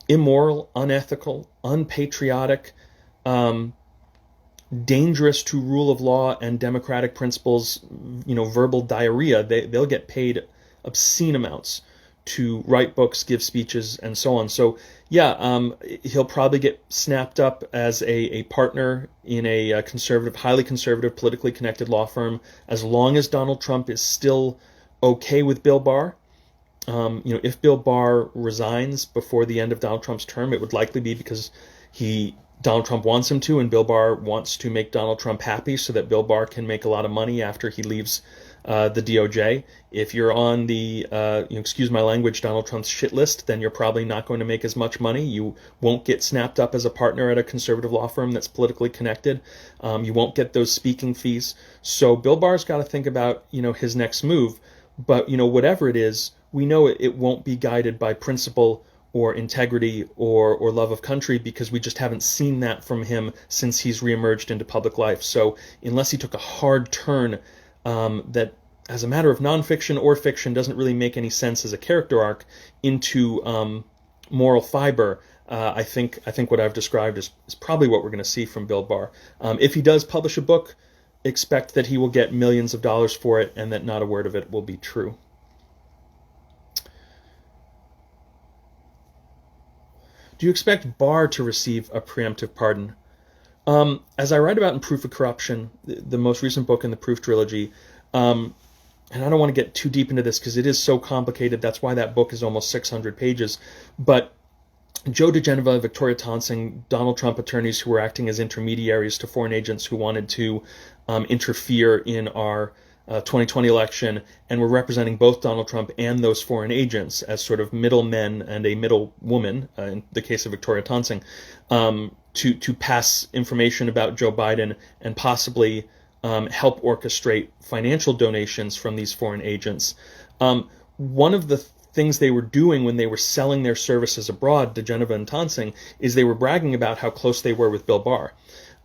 immoral, unethical, unpatriotic, dangerous to rule of law and democratic principles, verbal diarrhea. They'll get paid obscene amounts to write books, give speeches, and so on. So yeah, he'll probably get snapped up as a partner in a conservative, highly conservative, politically connected law firm, as long as Donald Trump is still okay with Bill Barr. If Bill Barr resigns before the end of Donald Trump's term, it would likely be because Donald Trump wants him to, and Bill Barr wants to make Donald Trump happy so that Bill Barr can make a lot of money after he leaves the DOJ. If you're on the, excuse my language, Donald Trump's shit list, then you're probably not going to make as much money. You won't get snapped up as a partner at a conservative law firm that's politically connected. You won't get those speaking fees. So Bill Barr's got to think about, his next move. But, whatever it is, we know it won't be guided by principle or integrity or love of country, because we just haven't seen that from him since he's reemerged into public life. So unless he took a hard turn that, as a matter of nonfiction or fiction, doesn't really make any sense as a character arc, into moral fiber, I think what I've described is probably what we're going to see from Bill Barr. If he does publish a book, expect that he will get millions of dollars for it, and that not a word of it will be true. Do you expect Barr to receive a preemptive pardon? As I write about in Proof of Corruption, the most recent book in the Proof trilogy, and I don't want to get too deep into this because it is so complicated. That's why that book is almost 600 pages. But Joe DeGeneva, Victoria Tonsing, Donald Trump attorneys who were acting as intermediaries to foreign agents who wanted to interfere in our 2020 election, and were representing both Donald Trump and those foreign agents as sort of middlemen and a middle woman, in the case of Victoria Tonsing, to pass information about Joe Biden and possibly help orchestrate financial donations from these foreign agents. One of the things they were doing when they were selling their services abroad, DeGeneva and Tonsing, is they were bragging about how close they were with Bill Barr,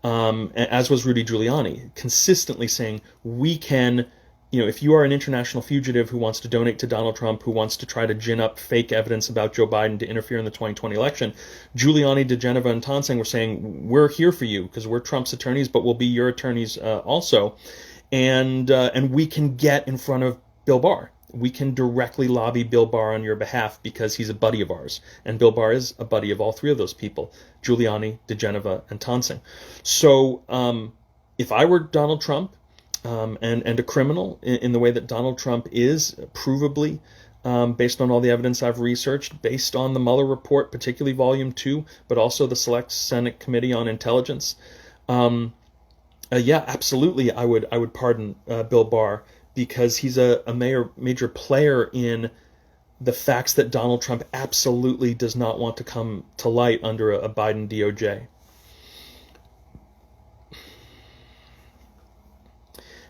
as was Rudy Giuliani, consistently saying, we can, if you are an international fugitive who wants to donate to Donald Trump, who wants to try to gin up fake evidence about Joe Biden to interfere in the 2020 election, Giuliani, DeGeneva, and Tonsing were saying, we're here for you because we're Trump's attorneys, but we'll be your attorneys also. And we can get in front of Bill Barr. We can directly lobby Bill Barr on your behalf because he's a buddy of ours. And Bill Barr is a buddy of all three of those people, Giuliani, DeGeneva, and Tonsing. So if I were Donald Trump, and a criminal in the way that Donald Trump is, provably, based on all the evidence I've researched, based on the Mueller report, particularly Volume 2, but also the Select Senate Committee on Intelligence. Yeah, absolutely, I would pardon Bill Barr, because he's a major player in the facts that Donald Trump absolutely does not want to come to light under a Biden DOJ.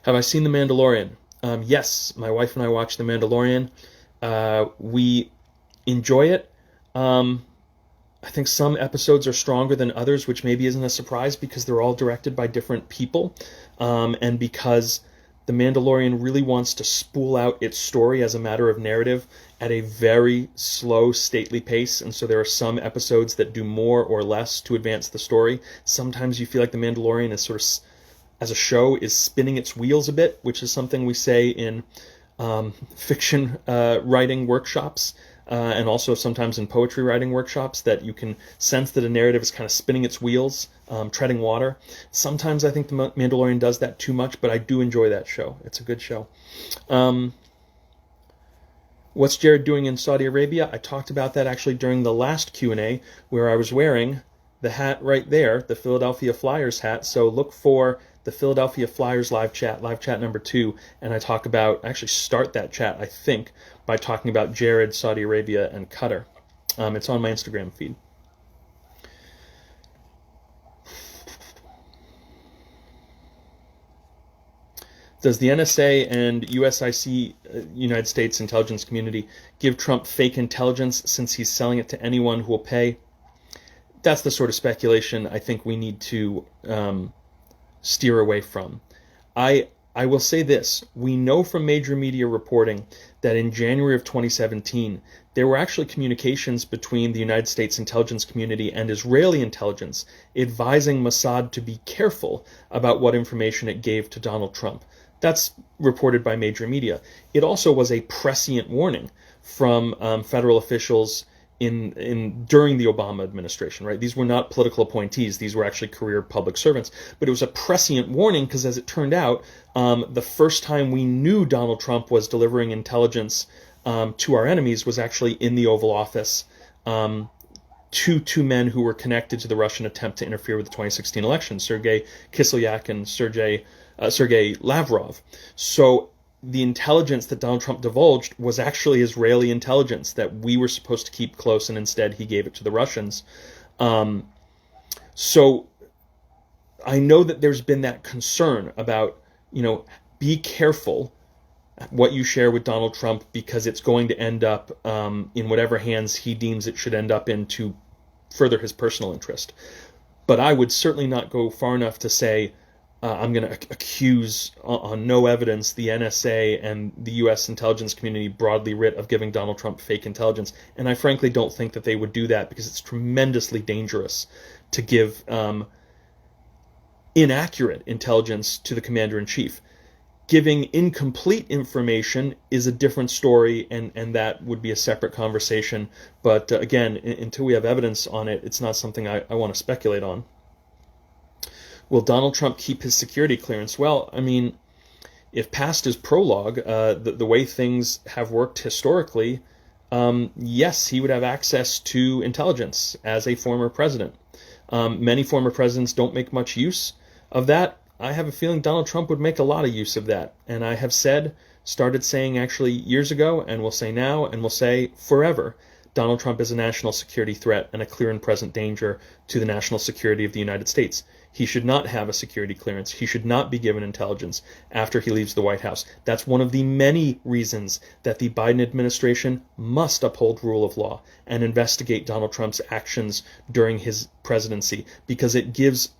Have I seen The Mandalorian? Yes, my wife and I watched The Mandalorian. We enjoy it. I think some episodes are stronger than others, which maybe isn't a surprise because they're all directed by different people, and because The Mandalorian really wants to spool out its story as a matter of narrative at a very slow, stately pace, and so there are some episodes that do more or less to advance the story. Sometimes you feel like The Mandalorian is sort of, as a show, is spinning its wheels a bit, which is something we say in fiction writing workshops, and also sometimes in poetry writing workshops, that you can sense that a narrative is kind of spinning its wheels, treading water. Sometimes I think The Mandalorian does that too much, but I do enjoy that show. It's a good show. What's Jared doing in Saudi Arabia? I talked about that actually during the last Q&A, where I was wearing the hat right there, the Philadelphia Flyers hat. So look for the Philadelphia Flyers live chat number 2, and I talk about, actually start that chat, I think, by talking about Jared, Saudi Arabia, and Qatar. It's on my Instagram feed. Does the NSA and USIC, United States intelligence community, give Trump fake intelligence since he's selling it to anyone who will pay? That's the sort of speculation I think we need to steer away from. I will say this. We know from major media reporting that in January of 2017, there were actually communications between the United States intelligence community and Israeli intelligence advising Mossad to be careful about what information it gave to Donald Trump. That's reported by major media. It also was a prescient warning from federal officials during the Obama administration, right? These were not political appointees. These were actually career public servants. But it was a prescient warning because, as it turned out, the first time we knew Donald Trump was delivering intelligence to our enemies was actually in the Oval Office to two men who were connected to the Russian attempt to interfere with the 2016 election, Sergei Kislyak and Sergei Lavrov. So the intelligence that Donald Trump divulged was actually Israeli intelligence that we were supposed to keep close, and instead he gave it to the Russians. So I know that there's been that concern about, be careful what you share with Donald Trump because it's going to end up in whatever hands he deems it should end up in to further his personal interest. But I would certainly not go far enough to say, I'm going to accuse on no evidence the NSA and the U.S. intelligence community broadly writ of giving Donald Trump fake intelligence. And I frankly don't think that they would do that because it's tremendously dangerous to give inaccurate intelligence to the commander-in-chief. Giving incomplete information is a different story, and that would be a separate conversation. But again, until we have evidence on it, it's not something I want to speculate on. Will Donald Trump keep his security clearance? Well, I mean, if past is prologue, the way things have worked historically, yes, he would have access to intelligence as a former president. Many former presidents don't make much use of that. I have a feeling Donald Trump would make a lot of use of that. And I have started saying actually years ago, and will say now, and will say forever, Donald Trump is a national security threat and a clear and present danger to the national security of the United States. He should not have a security clearance. He should not be given intelligence after he leaves the White House. That's one of the many reasons that the Biden administration must uphold rule of law and investigate Donald Trump's actions during his presidency, because it gives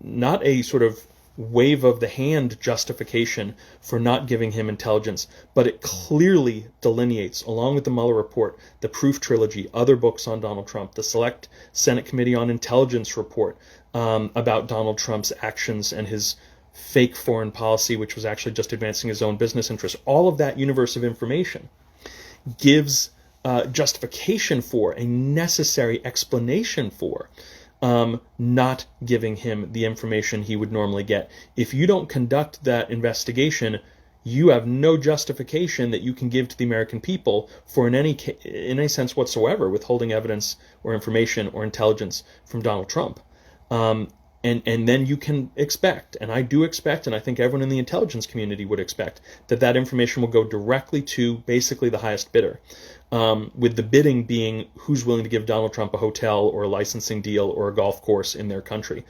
not a sort of wave of the hand justification for not giving him intelligence, but it clearly delineates, along with the Mueller report, the Proof Trilogy, other books on Donald Trump, the Select Senate Committee on Intelligence report about Donald Trump's actions and his fake foreign policy, which was actually just advancing his own business interests. All of that universe of information gives justification for, a necessary explanation for, not giving him the information he would normally get. If you don't conduct that investigation, you have no justification that you can give to the American people for in any sense whatsoever withholding evidence or information or intelligence from Donald Trump. And then you can expect, and I do expect, and I think everyone in the intelligence community would expect, that information will go directly to basically the highest bidder, with the bidding being who's willing to give Donald Trump a hotel or a licensing deal or a golf course in their country.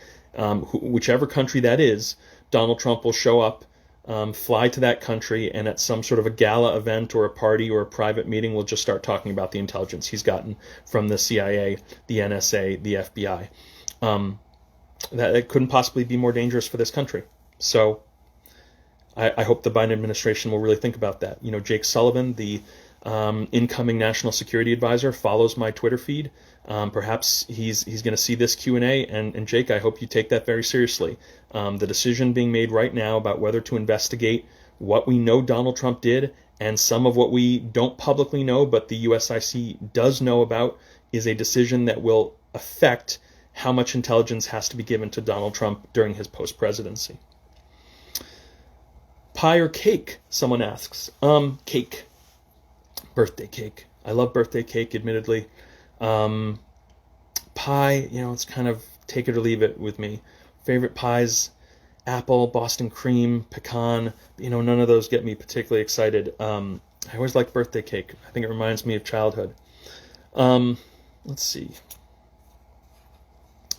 Whichever country that is, Donald Trump will show up, fly to that country, and at some sort of a gala event or a party or a private meeting, we'll just start talking about the intelligence he's gotten from the CIA, the NSA, the FBI. That it couldn't possibly be more dangerous for this country. So I hope the Biden administration will really think about that. Jake Sullivan, the incoming national security advisor, follows my Twitter feed. Perhaps he's going to see this Q&A, and Jake, I hope you take that very seriously. The decision being made right now about whether to investigate what we know Donald Trump did and some of what we don't publicly know but the USIC does know about is a decision that will affect how much intelligence has to be given to Donald Trump during his post-presidency. Pie or cake, someone asks. Cake. Birthday cake. I love birthday cake, admittedly. Pie, it's kind of take it or leave it with me. Favorite pies, apple, Boston cream, pecan. None of those get me particularly excited. I always like birthday cake. I think it reminds me of childhood. Let's see.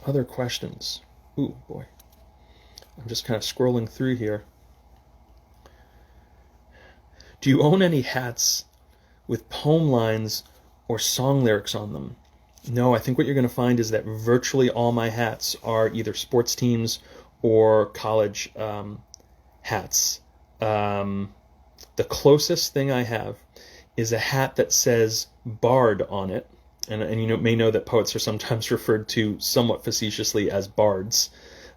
Other questions. Ooh, boy. I'm just kind of scrolling through here. Do you own any hats with poem lines or song lyrics on them? No, I think what you're going to find is that virtually all my hats are either sports teams or college hats. The closest thing I have is a hat that says Bard on it. And you may know that poets are sometimes referred to somewhat facetiously as bards.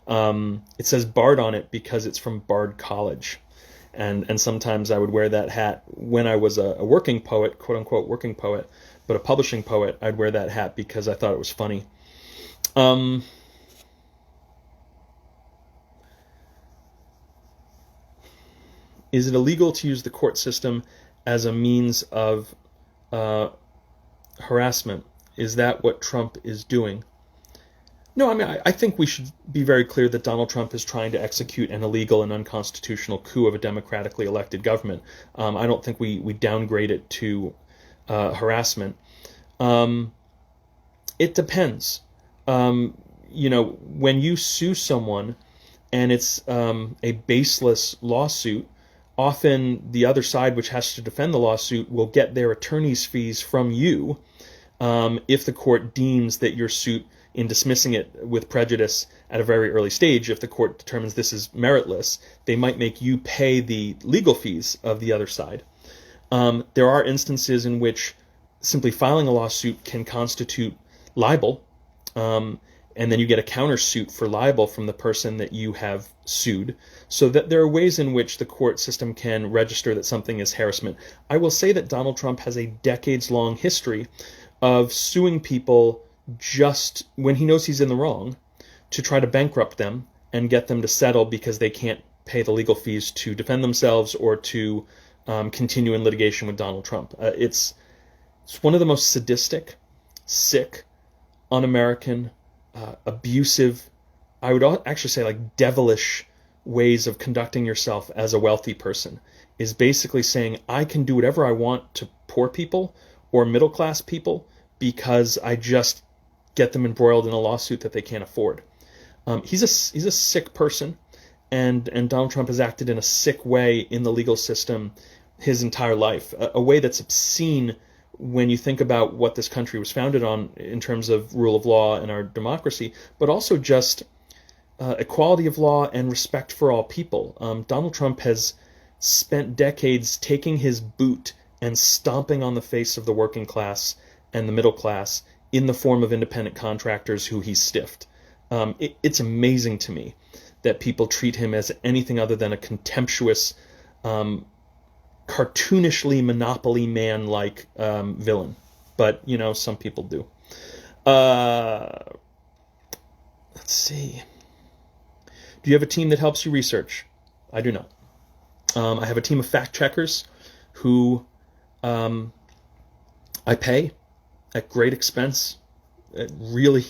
It says Bard on it because it's from Bard College. And sometimes I would wear that hat when I was a working poet, quote-unquote working poet, but a publishing poet, I'd wear that hat because I thought it was funny. Is it illegal to use the court system as a means of harassment? Is that what Trump is doing? No, I think we should be very clear that Donald Trump is trying to execute an illegal and unconstitutional coup of a democratically elected government. I don't think we downgrade it to harassment. It depends. When you sue someone and it's a baseless lawsuit, often the other side, which has to defend the lawsuit, will get their attorney's fees from you if the court deems that your suit, in dismissing it with prejudice at a very early stage, if the court determines this is meritless, they might make you pay the legal fees of the other side. There are instances in which simply filing a lawsuit can constitute libel, and then you get a countersuit for libel from the person that you have sued, so that there are ways in which the court system can register that something is harassment. I will say that Donald Trump has a decades-long history of suing people just when he knows he's in the wrong to try to bankrupt them and get them to settle because they can't pay the legal fees to defend themselves or to continue in litigation with Donald Trump. It's one of the most sadistic, sick, un-American, abusive, I would actually say like devilish ways of conducting yourself as a wealthy person, is basically saying I can do whatever I want to poor people or middle-class people because I just get them embroiled in a lawsuit that they can't afford. He's a sick person, and Donald Trump has acted in a sick way in the legal system his entire life, a way that's obscene when you think about what this country was founded on in terms of rule of law and our democracy, but also just equality of law and respect for all people. Donald Trump has spent decades taking his boot and stomping on the face of the working class and the middle class in the form of independent contractors who he stiffed. It's amazing to me that people treat him as anything other than a contemptuous, cartoonishly Monopoly man-like villain. But, some people do. Let's see. Do you have a team that helps you research? I do not. I have a team of fact checkers who I pay at great expense, at really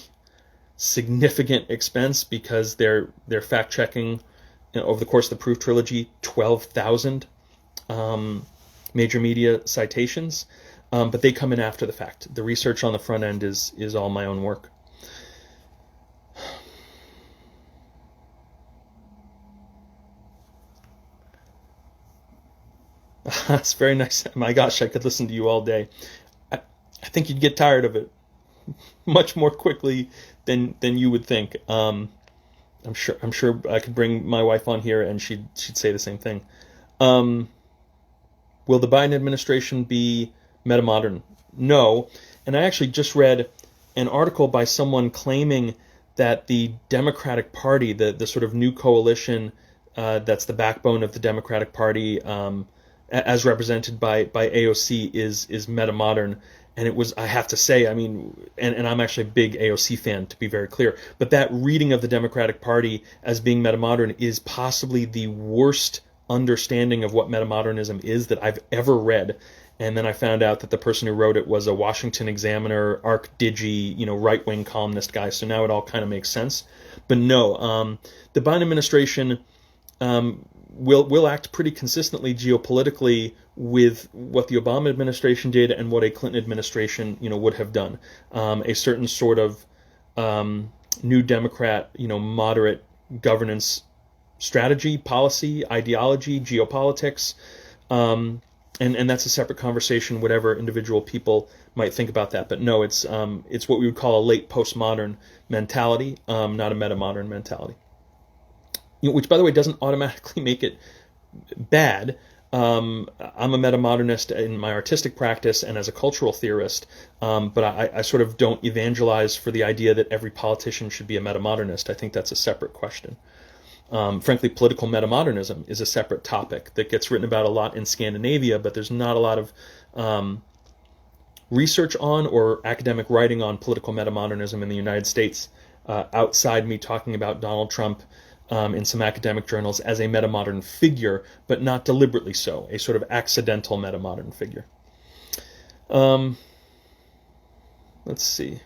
significant expense, because they're fact checking, over the course of the Proof trilogy, 12,000 major media citations, but they come in after the fact. The research on the front end is all my own work. That's very nice. My gosh, I could listen to you all day. I think you'd get tired of it much more quickly than you would think. I'm sure I could bring my wife on here and she'd say the same thing. Will the Biden administration be metamodern? No. And I actually just read an article by someone claiming that the Democratic Party, the sort of new coalition that's the backbone of the Democratic Party, as represented by AOC, is metamodern. And it was, I have to say, I mean, and I'm actually a big AOC fan, to be very clear, but that reading of the Democratic Party as being metamodern is possibly the worst understanding of what metamodernism is that I've ever read. And then I found out that the person who wrote it was a Washington Examiner, ArcDigi, right-wing columnist guy. So now it all kind of makes sense. But no, the Biden administration will act pretty consistently geopolitically with what the Obama administration did and what a Clinton administration, would have done. A certain sort of new Democrat, moderate governance strategy, policy, ideology, geopolitics, and that's a separate conversation, whatever individual people might think about that. But no, it's what we would call a late postmodern mentality, not a metamodern mentality. Which, by the way, doesn't automatically make it bad. I'm a metamodernist in my artistic practice and as a cultural theorist, but I sort of don't evangelize for the idea that every politician should be a metamodernist. I think that's a separate question. Frankly, political metamodernism is a separate topic that gets written about a lot in Scandinavia, but there's not a lot of research on or academic writing on political metamodernism in the United States, outside me talking about Donald Trump in some academic journals as a metamodern figure, but not deliberately so, a sort of accidental metamodern figure. Let's see.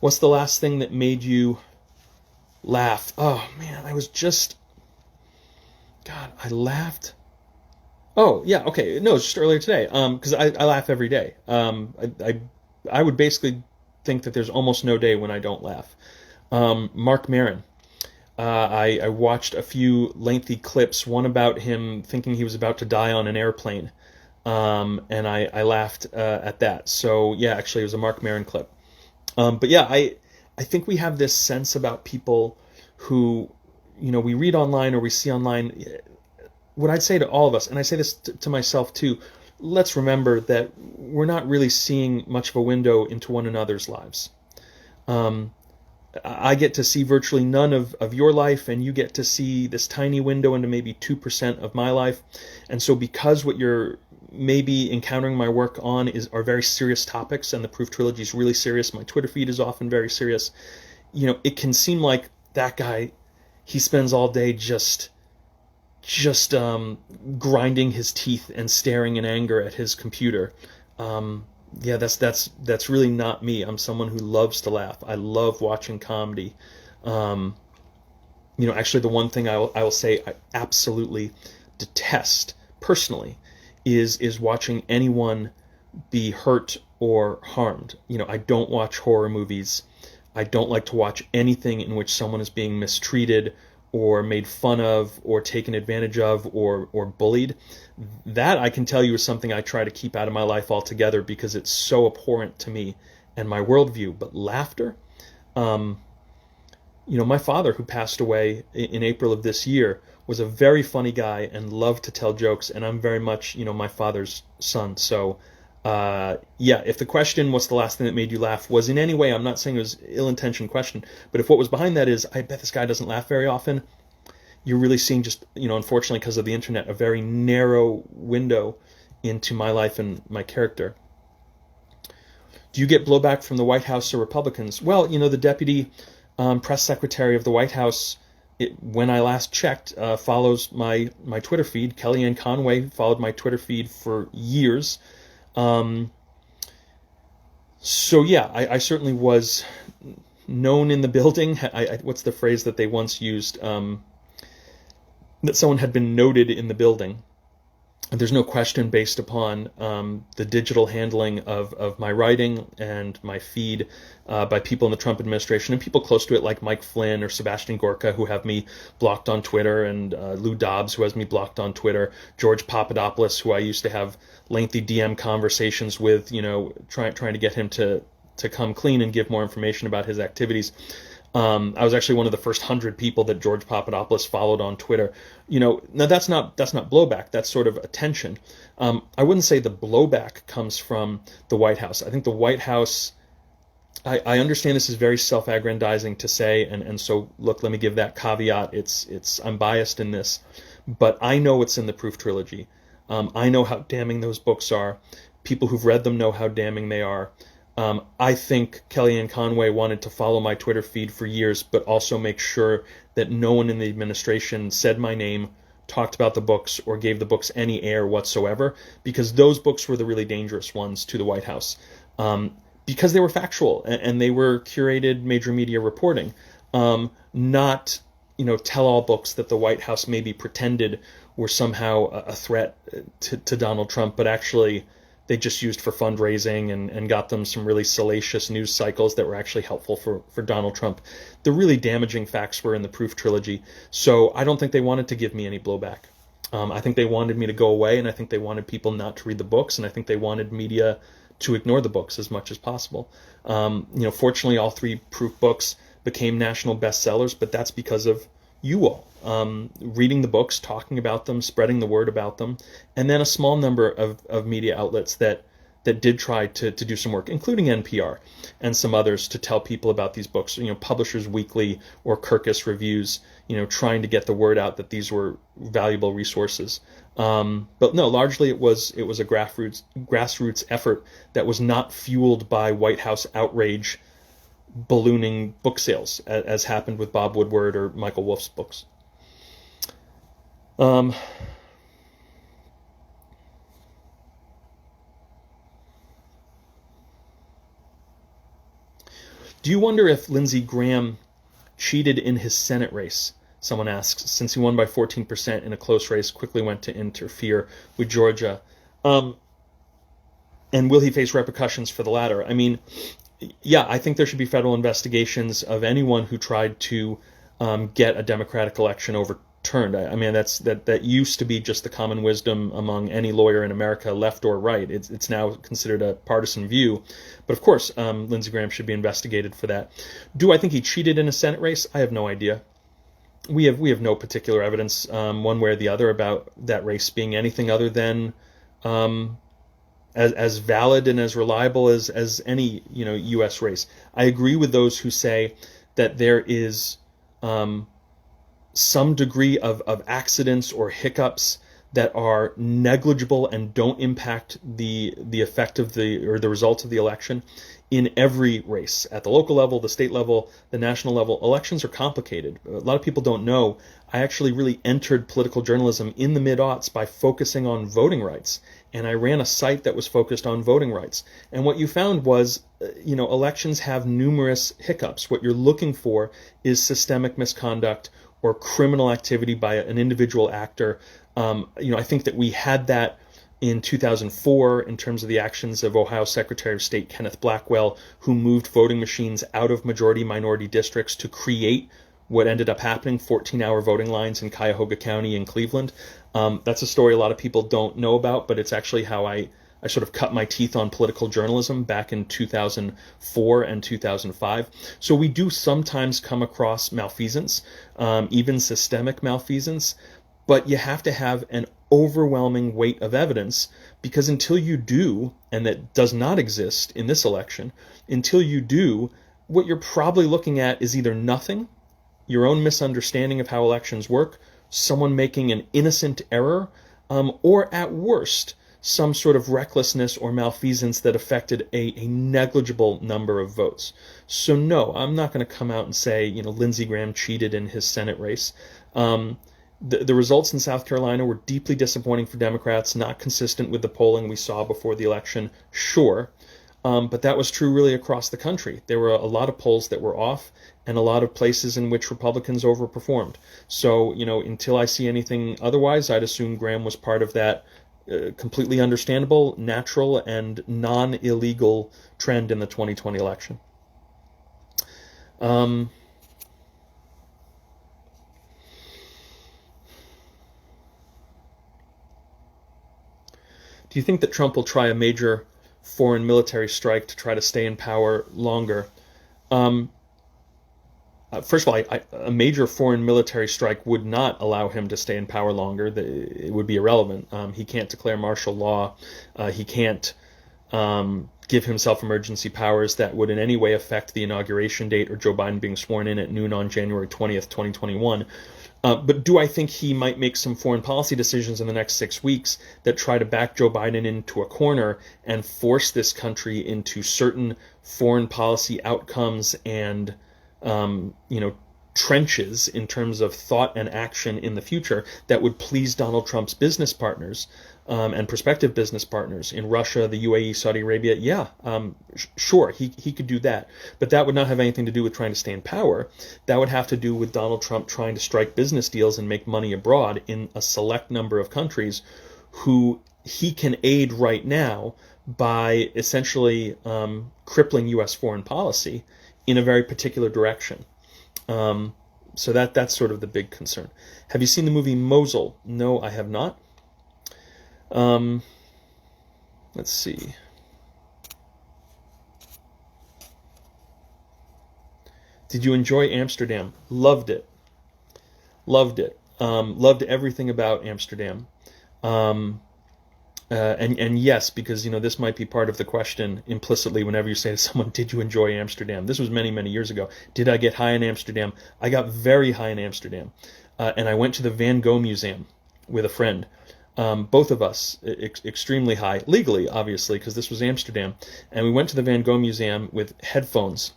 What's the last thing that made you laugh? Oh, man, I laughed. Oh, yeah, okay. No, it's just earlier today, because I laugh every day. I would basically think that there's almost no day when I don't laugh. Mark Maron. I watched a few lengthy clips, one about him thinking he was about to die on an airplane, and I laughed at that. So, yeah, actually, it was a Mark Maron clip. But, yeah, I think we have this sense about people who, we read online or we see online. What I'd say to all of us, and I say this to myself too, let's remember that we're not really seeing much of a window into one another's lives. I get to see virtually none of your life, and you get to see this tiny window into maybe 2% of my life. And so because what you're maybe encountering my work on are very serious topics, and the Proof trilogy is really serious, my Twitter feed is often very serious, it can seem like that guy, he spends all day just grinding his teeth and staring in anger at his computer. Yeah, that's really not me. I'm someone who loves to laugh. I love watching comedy. Actually, the one thing I will say I absolutely detest personally is watching anyone be hurt or harmed. I don't watch horror movies. I don't like to watch anything in which someone is being mistreated or made fun of or taken advantage of or bullied. That, I can tell you, is something I try to keep out of my life altogether because it's so abhorrent to me and my worldview. But laughter, my father, who passed away in April of this year, was a very funny guy and loved to tell jokes, and I'm very much, my father's son. So, if the question, what's the last thing that made you laugh, was in any way, I'm not saying it was an ill-intentioned question, but if what was behind that is, I bet this guy doesn't laugh very often, you're really seeing just, unfortunately because of the internet, a very narrow window into my life and my character. Do you get blowback from the White House or Republicans? Well, the deputy press secretary of the White House, when I last checked, follows my Twitter feed. Kellyanne Conway followed my Twitter feed for years. So yeah, I certainly was known in the building. What's the phrase that they once used? That someone had been noted in the building. And there's no question, based upon the digital handling of my writing and my feed by people in the Trump administration and people close to it, like Mike Flynn or Sebastian Gorka, who have me blocked on Twitter, and Lou Dobbs, who has me blocked on Twitter, George Papadopoulos, who I used to have lengthy DM conversations with, trying to get him to come clean and give more information about his activities. I was actually one of the first 100 people that George Papadopoulos followed on Twitter. Now that's not blowback. That's sort of attention. I wouldn't say the blowback comes from the White House. I think the White House, I understand this is very self-aggrandizing to say, and so look, let me give that caveat. I'm biased in this, but I know what's in the proof trilogy. I know how damning those books are. People who've read them know how damning they are. I think Kellyanne Conway wanted to follow my Twitter feed for years, but also make sure that no one in the administration said my name, talked about the books, or gave the books any air whatsoever, because those books were the really dangerous ones to the White House, because they were factual and they were curated major media reporting, not tell-all books that the White House maybe pretended were somehow a threat to Donald Trump, but actually they just used for fundraising and got them some really salacious news cycles that were actually helpful for Donald Trump. The really damaging facts were in the proof trilogy. So I don't think they wanted to give me any blowback. I think they wanted me to go away, and I think they wanted people not to read the books, and I think they wanted media to ignore the books as much as possible. Fortunately, all 3 proof books became national bestsellers, but that's because of you all. Reading the books, talking about them, spreading the word about them, and then a small number of media outlets that did try to do some work, including NPR and some others, to tell people about these books. Publishers Weekly or Kirkus Reviews, trying to get the word out that these were valuable resources. But no, largely it was a grassroots effort that was not fueled by White House outrage ballooning book sales, as happened with Bob Woodward or Michael Wolff's books. Do you wonder if Lindsey Graham cheated in his Senate race? Someone asks, since he won by 14% in a close race, quickly went to interfere with Georgia. And will he face repercussions for the latter? I mean, yeah, I think there should be federal investigations of anyone who tried to get a Democratic election overturned. I mean, that used to be just the common wisdom among any lawyer in America, left or right. It's now considered a partisan view. But of course, Lindsey Graham should be investigated for that. Do I think he cheated in a Senate race? I have no idea. We have no particular evidence one way or the other about that race being anything other than as valid and as reliable as any U.S. race. I agree with those who say that there is some degree of accidents or hiccups that are negligible and don't impact the effect of the results of the election in every race, at the local level, the state level, the national level. Elections are complicated. A lot of people don't know. I actually really entered political journalism in the mid-aughts by focusing on voting rights, and I ran a site that was focused on voting rights. And what you found was, elections have numerous hiccups. What you're looking for is systemic misconduct or criminal activity by an individual actor. I think that we had that in 2004 in terms of the actions of Ohio Secretary of State Kenneth Blackwell, who moved voting machines out of majority-minority districts to create what ended up happening, 14-hour voting lines in Cuyahoga County in Cleveland. That's a story a lot of people don't know about, but it's actually how I sort of cut my teeth on political journalism back in 2004 and 2005. So we do sometimes come across malfeasance, even systemic malfeasance, but you have to have an overwhelming weight of evidence, because until you do, and that does not exist in this election, until you do, what you're probably looking at is either nothing, your own misunderstanding of how elections work, someone making an innocent error, or at worst, some sort of recklessness or malfeasance that affected a negligible number of votes. So no, I'm not going to come out and say, Lindsey Graham cheated in his Senate race. The results in South Carolina were deeply disappointing for Democrats, not consistent with the polling we saw before the election, sure. But that was true really across the country. There were a lot of polls that were off and a lot of places in which Republicans overperformed. So, until I see anything otherwise, I'd assume Graham was part of that completely understandable, natural, and non-illegal trend in the 2020 election. Do you think that Trump will try a major foreign military strike to try to stay in power longer? First of all, a major foreign military strike would not allow him to stay in power longer. It would be irrelevant. He can't declare martial law. He can't give himself emergency powers that would in any way affect the inauguration date or Joe Biden being sworn in at noon on January 20th, 2021. But do I think he might make some foreign policy decisions in the next 6 weeks that try to back Joe Biden into a corner and force this country into certain foreign policy outcomes and trenches in terms of thought and action in the future that would please Donald Trump's business partners and prospective business partners in Russia, the UAE, Saudi Arabia? Yeah, sure, he could do that. But that would not have anything to do with trying to stay in power. That would have to do with Donald Trump trying to strike business deals and make money abroad in a select number of countries who he can aid right now by essentially crippling U.S. foreign policy in a very particular direction. So that's sort of the big concern. Have you seen the movie Mosul? No, I have not. Let's see. Did you enjoy Amsterdam? Loved it. Loved it. Loved everything about Amsterdam. And yes, because this might be part of the question implicitly whenever you say to someone, did you enjoy Amsterdam? This was many, many years ago. Did I get high in Amsterdam? I got very high in Amsterdam. And I went to the Van Gogh Museum with a friend. Both of us, extremely high, legally, obviously, because this was Amsterdam. And we went to the Van Gogh Museum with headphones.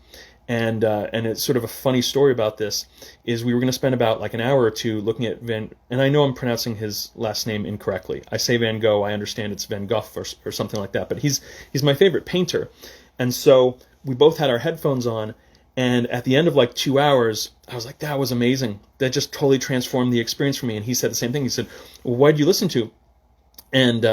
And it's sort of a funny story about this is we were going to spend about like an hour or two looking at and I know I'm pronouncing his last name incorrectly. I say Van Gogh, I understand it's Van Gogh or something like that, but he's my favorite painter. And so we both had our headphones on, and at the end of like 2 hours, I was like, that was amazing. That just totally transformed the experience for me. And he said the same thing. He said, well, what did you listen to? And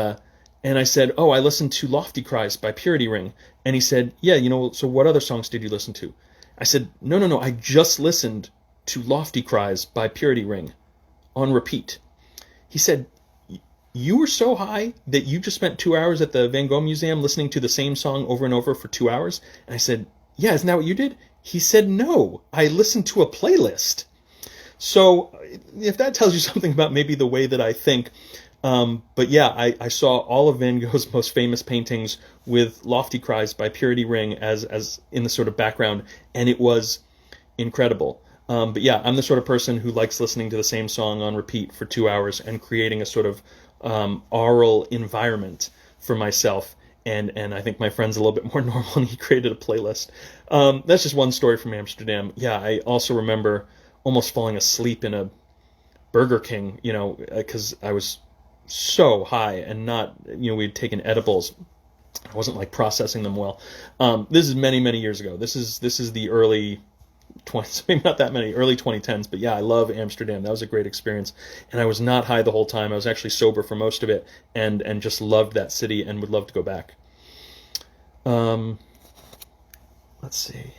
I said, oh, I listened to Lofty Cries by Purity Ring. And he said, yeah, so what other songs did you listen to? I said, no, I just listened to Lofty Cries by Purity Ring on repeat. He said, you were so high that you just spent 2 hours at the Van Gogh Museum listening to the same song over and over for 2 hours? And I said, yeah, isn't that what you did? He said, no, I listened to a playlist. So if that tells you something about maybe the way that I think, but yeah, I saw all of Van Gogh's most famous paintings with Lofty Cries by Purity Ring as in the sort of background, and it was incredible. But yeah, I'm the sort of person who likes listening to the same song on repeat for 2 hours and creating a sort of aural environment for myself. And I think my friend's a little bit more normal, and he created a playlist. That's just one story from Amsterdam. Yeah, I also remember almost falling asleep in a Burger King, because I was so high and not, we'd taken edibles. I wasn't like processing them well. This is many, many years ago. This is the early 20s, maybe not that many, early 2010s. But yeah, I love Amsterdam. That was a great experience. And I was not high the whole time. I was actually sober for most of it, and just loved that city and would love to go back. Let's see.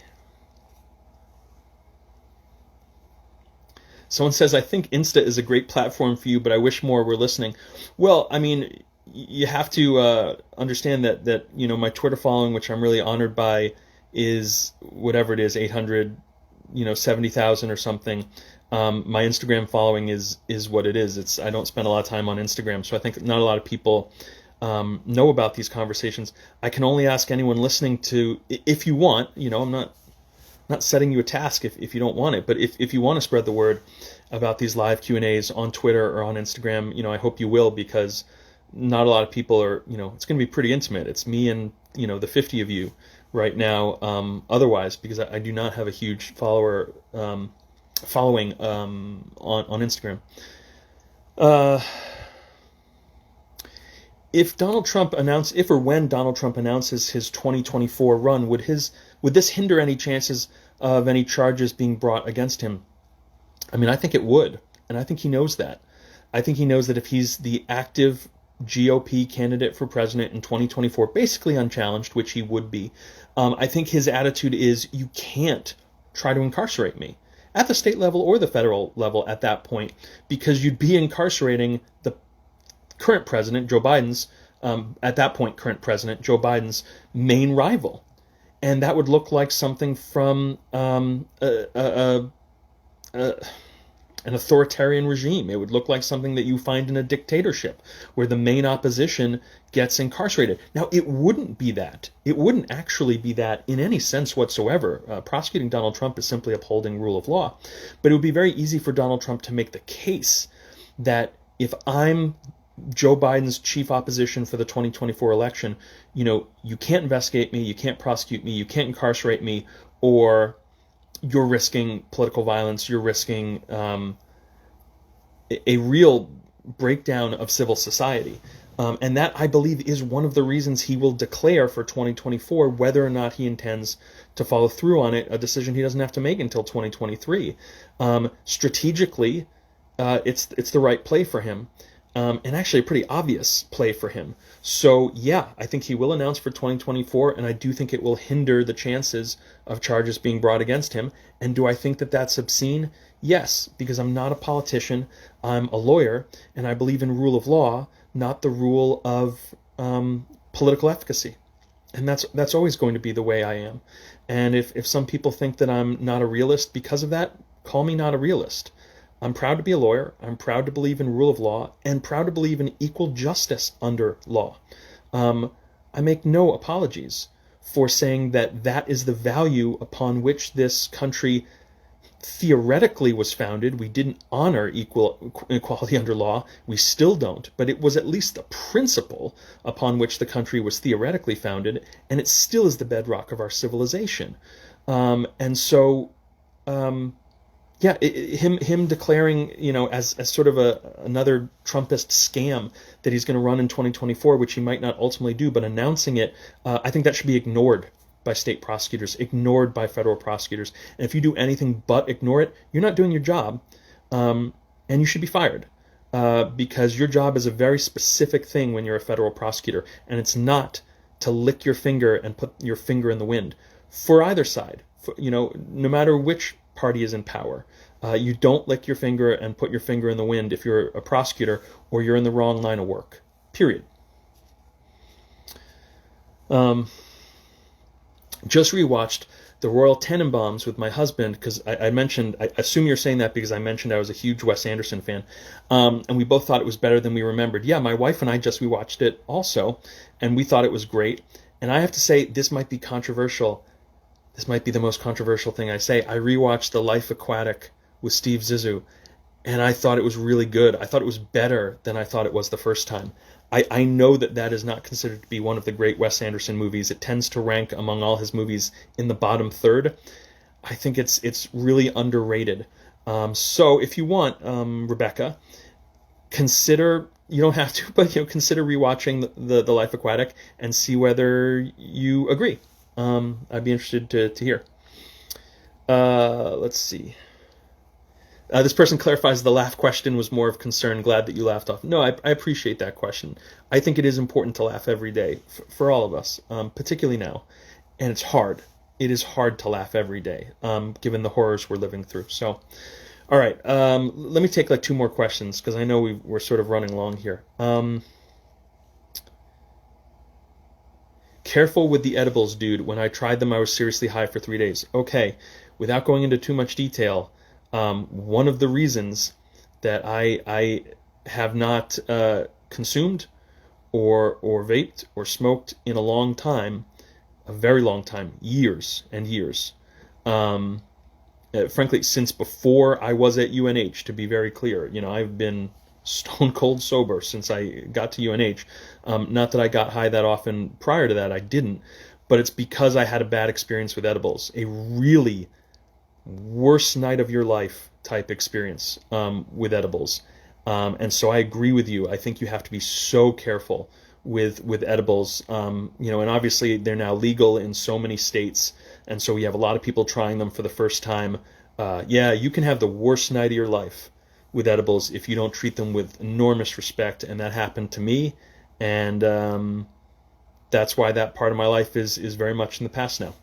Someone says, I think Insta is a great platform for you, but I wish more were listening. Well, I mean, you have to understand that my Twitter following, which I'm really honored by, is whatever it is, 870,000 or something. My Instagram following is what it is. I don't spend a lot of time on Instagram, so I think not a lot of people know about these conversations. I can only ask anyone listening to, if you want, I'm not setting you a task if you don't want it, but if you want to spread the word about these live Q&As on Twitter or on Instagram, I hope you will, because not a lot of people are, it's going to be pretty intimate. It's me and, the 50 of you right now. Otherwise, because I do not have a huge following on Instagram. If or when Donald Trump announces his 2024 run, would this hinder any chances of any charges being brought against him? I mean, I think it would, and I think he knows that. I think he knows that if he's the active GOP candidate for president in 2024, basically unchallenged, which he would be, I think his attitude is, you can't try to incarcerate me at the state level or the federal level at that point, because you'd be incarcerating the current president, Joe Biden's, at that point, current president, Joe Biden's main rival. And that would look like something from an authoritarian regime. It would look like something that you find in a dictatorship, where the main opposition gets incarcerated. Now, it wouldn't be that. It wouldn't actually be that in any sense whatsoever. Prosecuting Donald Trump is simply upholding rule of law. But it would be very easy for Donald Trump to make the case that if I'm Joe Biden's chief opposition for the 2024 election, you can't investigate me, you can't prosecute me, you can't incarcerate me, or you're risking political violence, you're risking a real breakdown of civil society. And that, I believe, is one of the reasons he will declare for 2024 whether or not he intends to follow through on it, a decision he doesn't have to make until 2023. Strategically, it's the right play for him. And actually a pretty obvious play for him. So yeah, I think he will announce for 2024, and I do think it will hinder the chances of charges being brought against him. And do I think that that's obscene? Yes, because I'm not a politician, I'm a lawyer, and I believe in rule of law, not the rule of political efficacy. And that's always going to be the way I am. And if some people think that I'm not a realist because of that, call me not a realist. I'm proud to be a lawyer, I'm proud to believe in rule of law, and proud to believe in equal justice under law. I make no apologies for saying that is the value upon which this country theoretically was founded. We didn't honor equality under law, we still don't, but it was at least the principle upon which the country was theoretically founded, and it still is the bedrock of our civilization. And so... Yeah, him declaring, as sort of another Trumpist scam that he's going to run in 2024, which he might not ultimately do, but announcing it, I think that should be ignored by state prosecutors, ignored by federal prosecutors. And if you do anything but ignore it, you're not doing your job, and you should be fired, because your job is a very specific thing when you're a federal prosecutor, and it's not to lick your finger and put your finger in the wind for either side. No matter which party is in power. You don't lick your finger and put your finger in the wind if you're a prosecutor or you're in the wrong line of work. Period. Just rewatched The Royal Tenenbaums with my husband because I mentioned, I assume you're saying that because I mentioned I was a huge Wes Anderson fan, and we both thought it was better than we remembered. Yeah, my wife and I just rewatched it also, and we thought it was great. And I have to say, this might be controversial. This might be the most controversial thing I say. I rewatched The Life Aquatic with Steve Zissou, and I thought it was really good. I thought it was better than I thought it was the first time. I know that is not considered to be one of the great Wes Anderson movies. It tends to rank among all his movies in the bottom third. I think it's really underrated. So if you want, Rebecca, consider, you don't have to, but consider rewatching the Life Aquatic and see whether you agree. I'd be interested to hear. Let's see. This person clarifies the laugh question was more of concern. Glad that you laughed off. No, I appreciate that question. I think it is important to laugh every day for all of us, particularly now. And it's hard. It is hard to laugh every day, given the horrors we're living through. So, all right. Let me take like two more questions because I know we're sort of running long here. Careful with the edibles, dude. When I tried them, I was seriously high for 3 days. Okay. Without going into too much detail, one of the reasons that I have not consumed or vaped or smoked in a long time, a very long time, years and years, frankly, since before I was at UNH, to be very clear, I've been stone cold sober since I got to UNH. Not that I got high that often prior to that, I didn't, but it's because I had a bad experience with edibles, a really worst night of your life type experience with edibles. And so I agree with you. I think you have to be so careful with edibles. And obviously they're now legal in so many states, and so we have a lot of people trying them for the first time. You can have the worst night of your life with edibles if you don't treat them with enormous respect, and that happened to me, and that's why that part of my life is very much in the past now.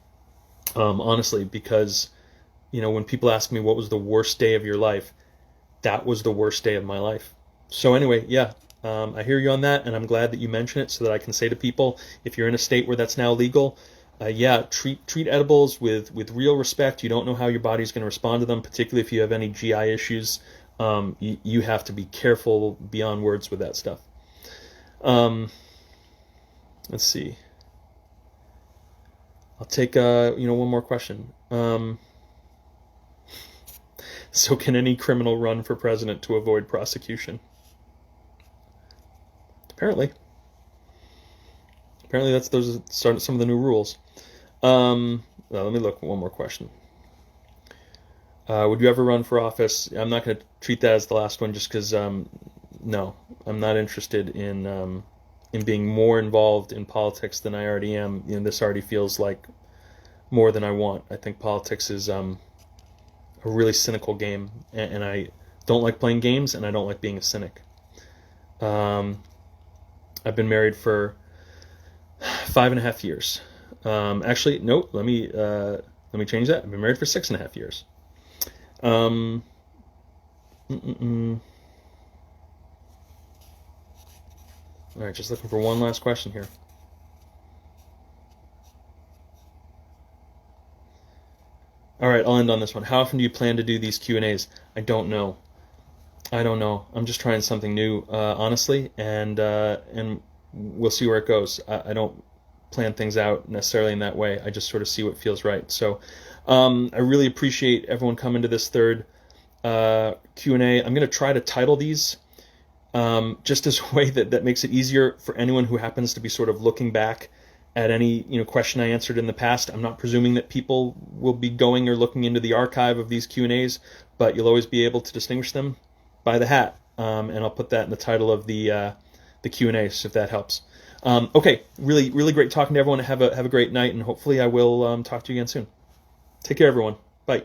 Honestly, because when people ask me what was the worst day of your life, that was the worst day of my life. So anyway, I hear you on that, and I'm glad that you mention it so that I can say to people, if you're in a state where that's now legal, treat edibles with real respect. You don't know how your body's going to respond to them, particularly if you have any GI issues. You have to be careful beyond words with that stuff. Let's see. I'll take one more question. So can any criminal run for president to avoid prosecution? Apparently those are some of the new rules. Let me look. One more question. Would you ever run for office? I'm not going to treat that as the last one, just because no, I'm not interested in being more involved in politics than I already am. This already feels like more than I want. I think politics is a really cynical game, and I don't like playing games, and I don't like being a cynic. I've been married for 5.5 years. Actually, no. Let me change that. I've been married for 6.5 years. All right, just looking for one last question here. All right, I'll end on this one. How often do you plan to do these Q&As? I don't know. I'm just trying something new, honestly, and we'll see where it goes. I don't plan things out necessarily in that way. I just sort of see what feels right. So I really appreciate everyone coming to this third Q&A. I'm going to try to title these just as a way that makes it easier for anyone who happens to be sort of looking back at any question I answered in the past. I'm not presuming that people will be going or looking into the archive of these Q&As, but you'll always be able to distinguish them by the hat. And I'll put that in the title of the Q&As if that helps. Okay, really, really great talking to everyone. Have a great night, and hopefully I will talk to you again soon. Take care, everyone. Bye.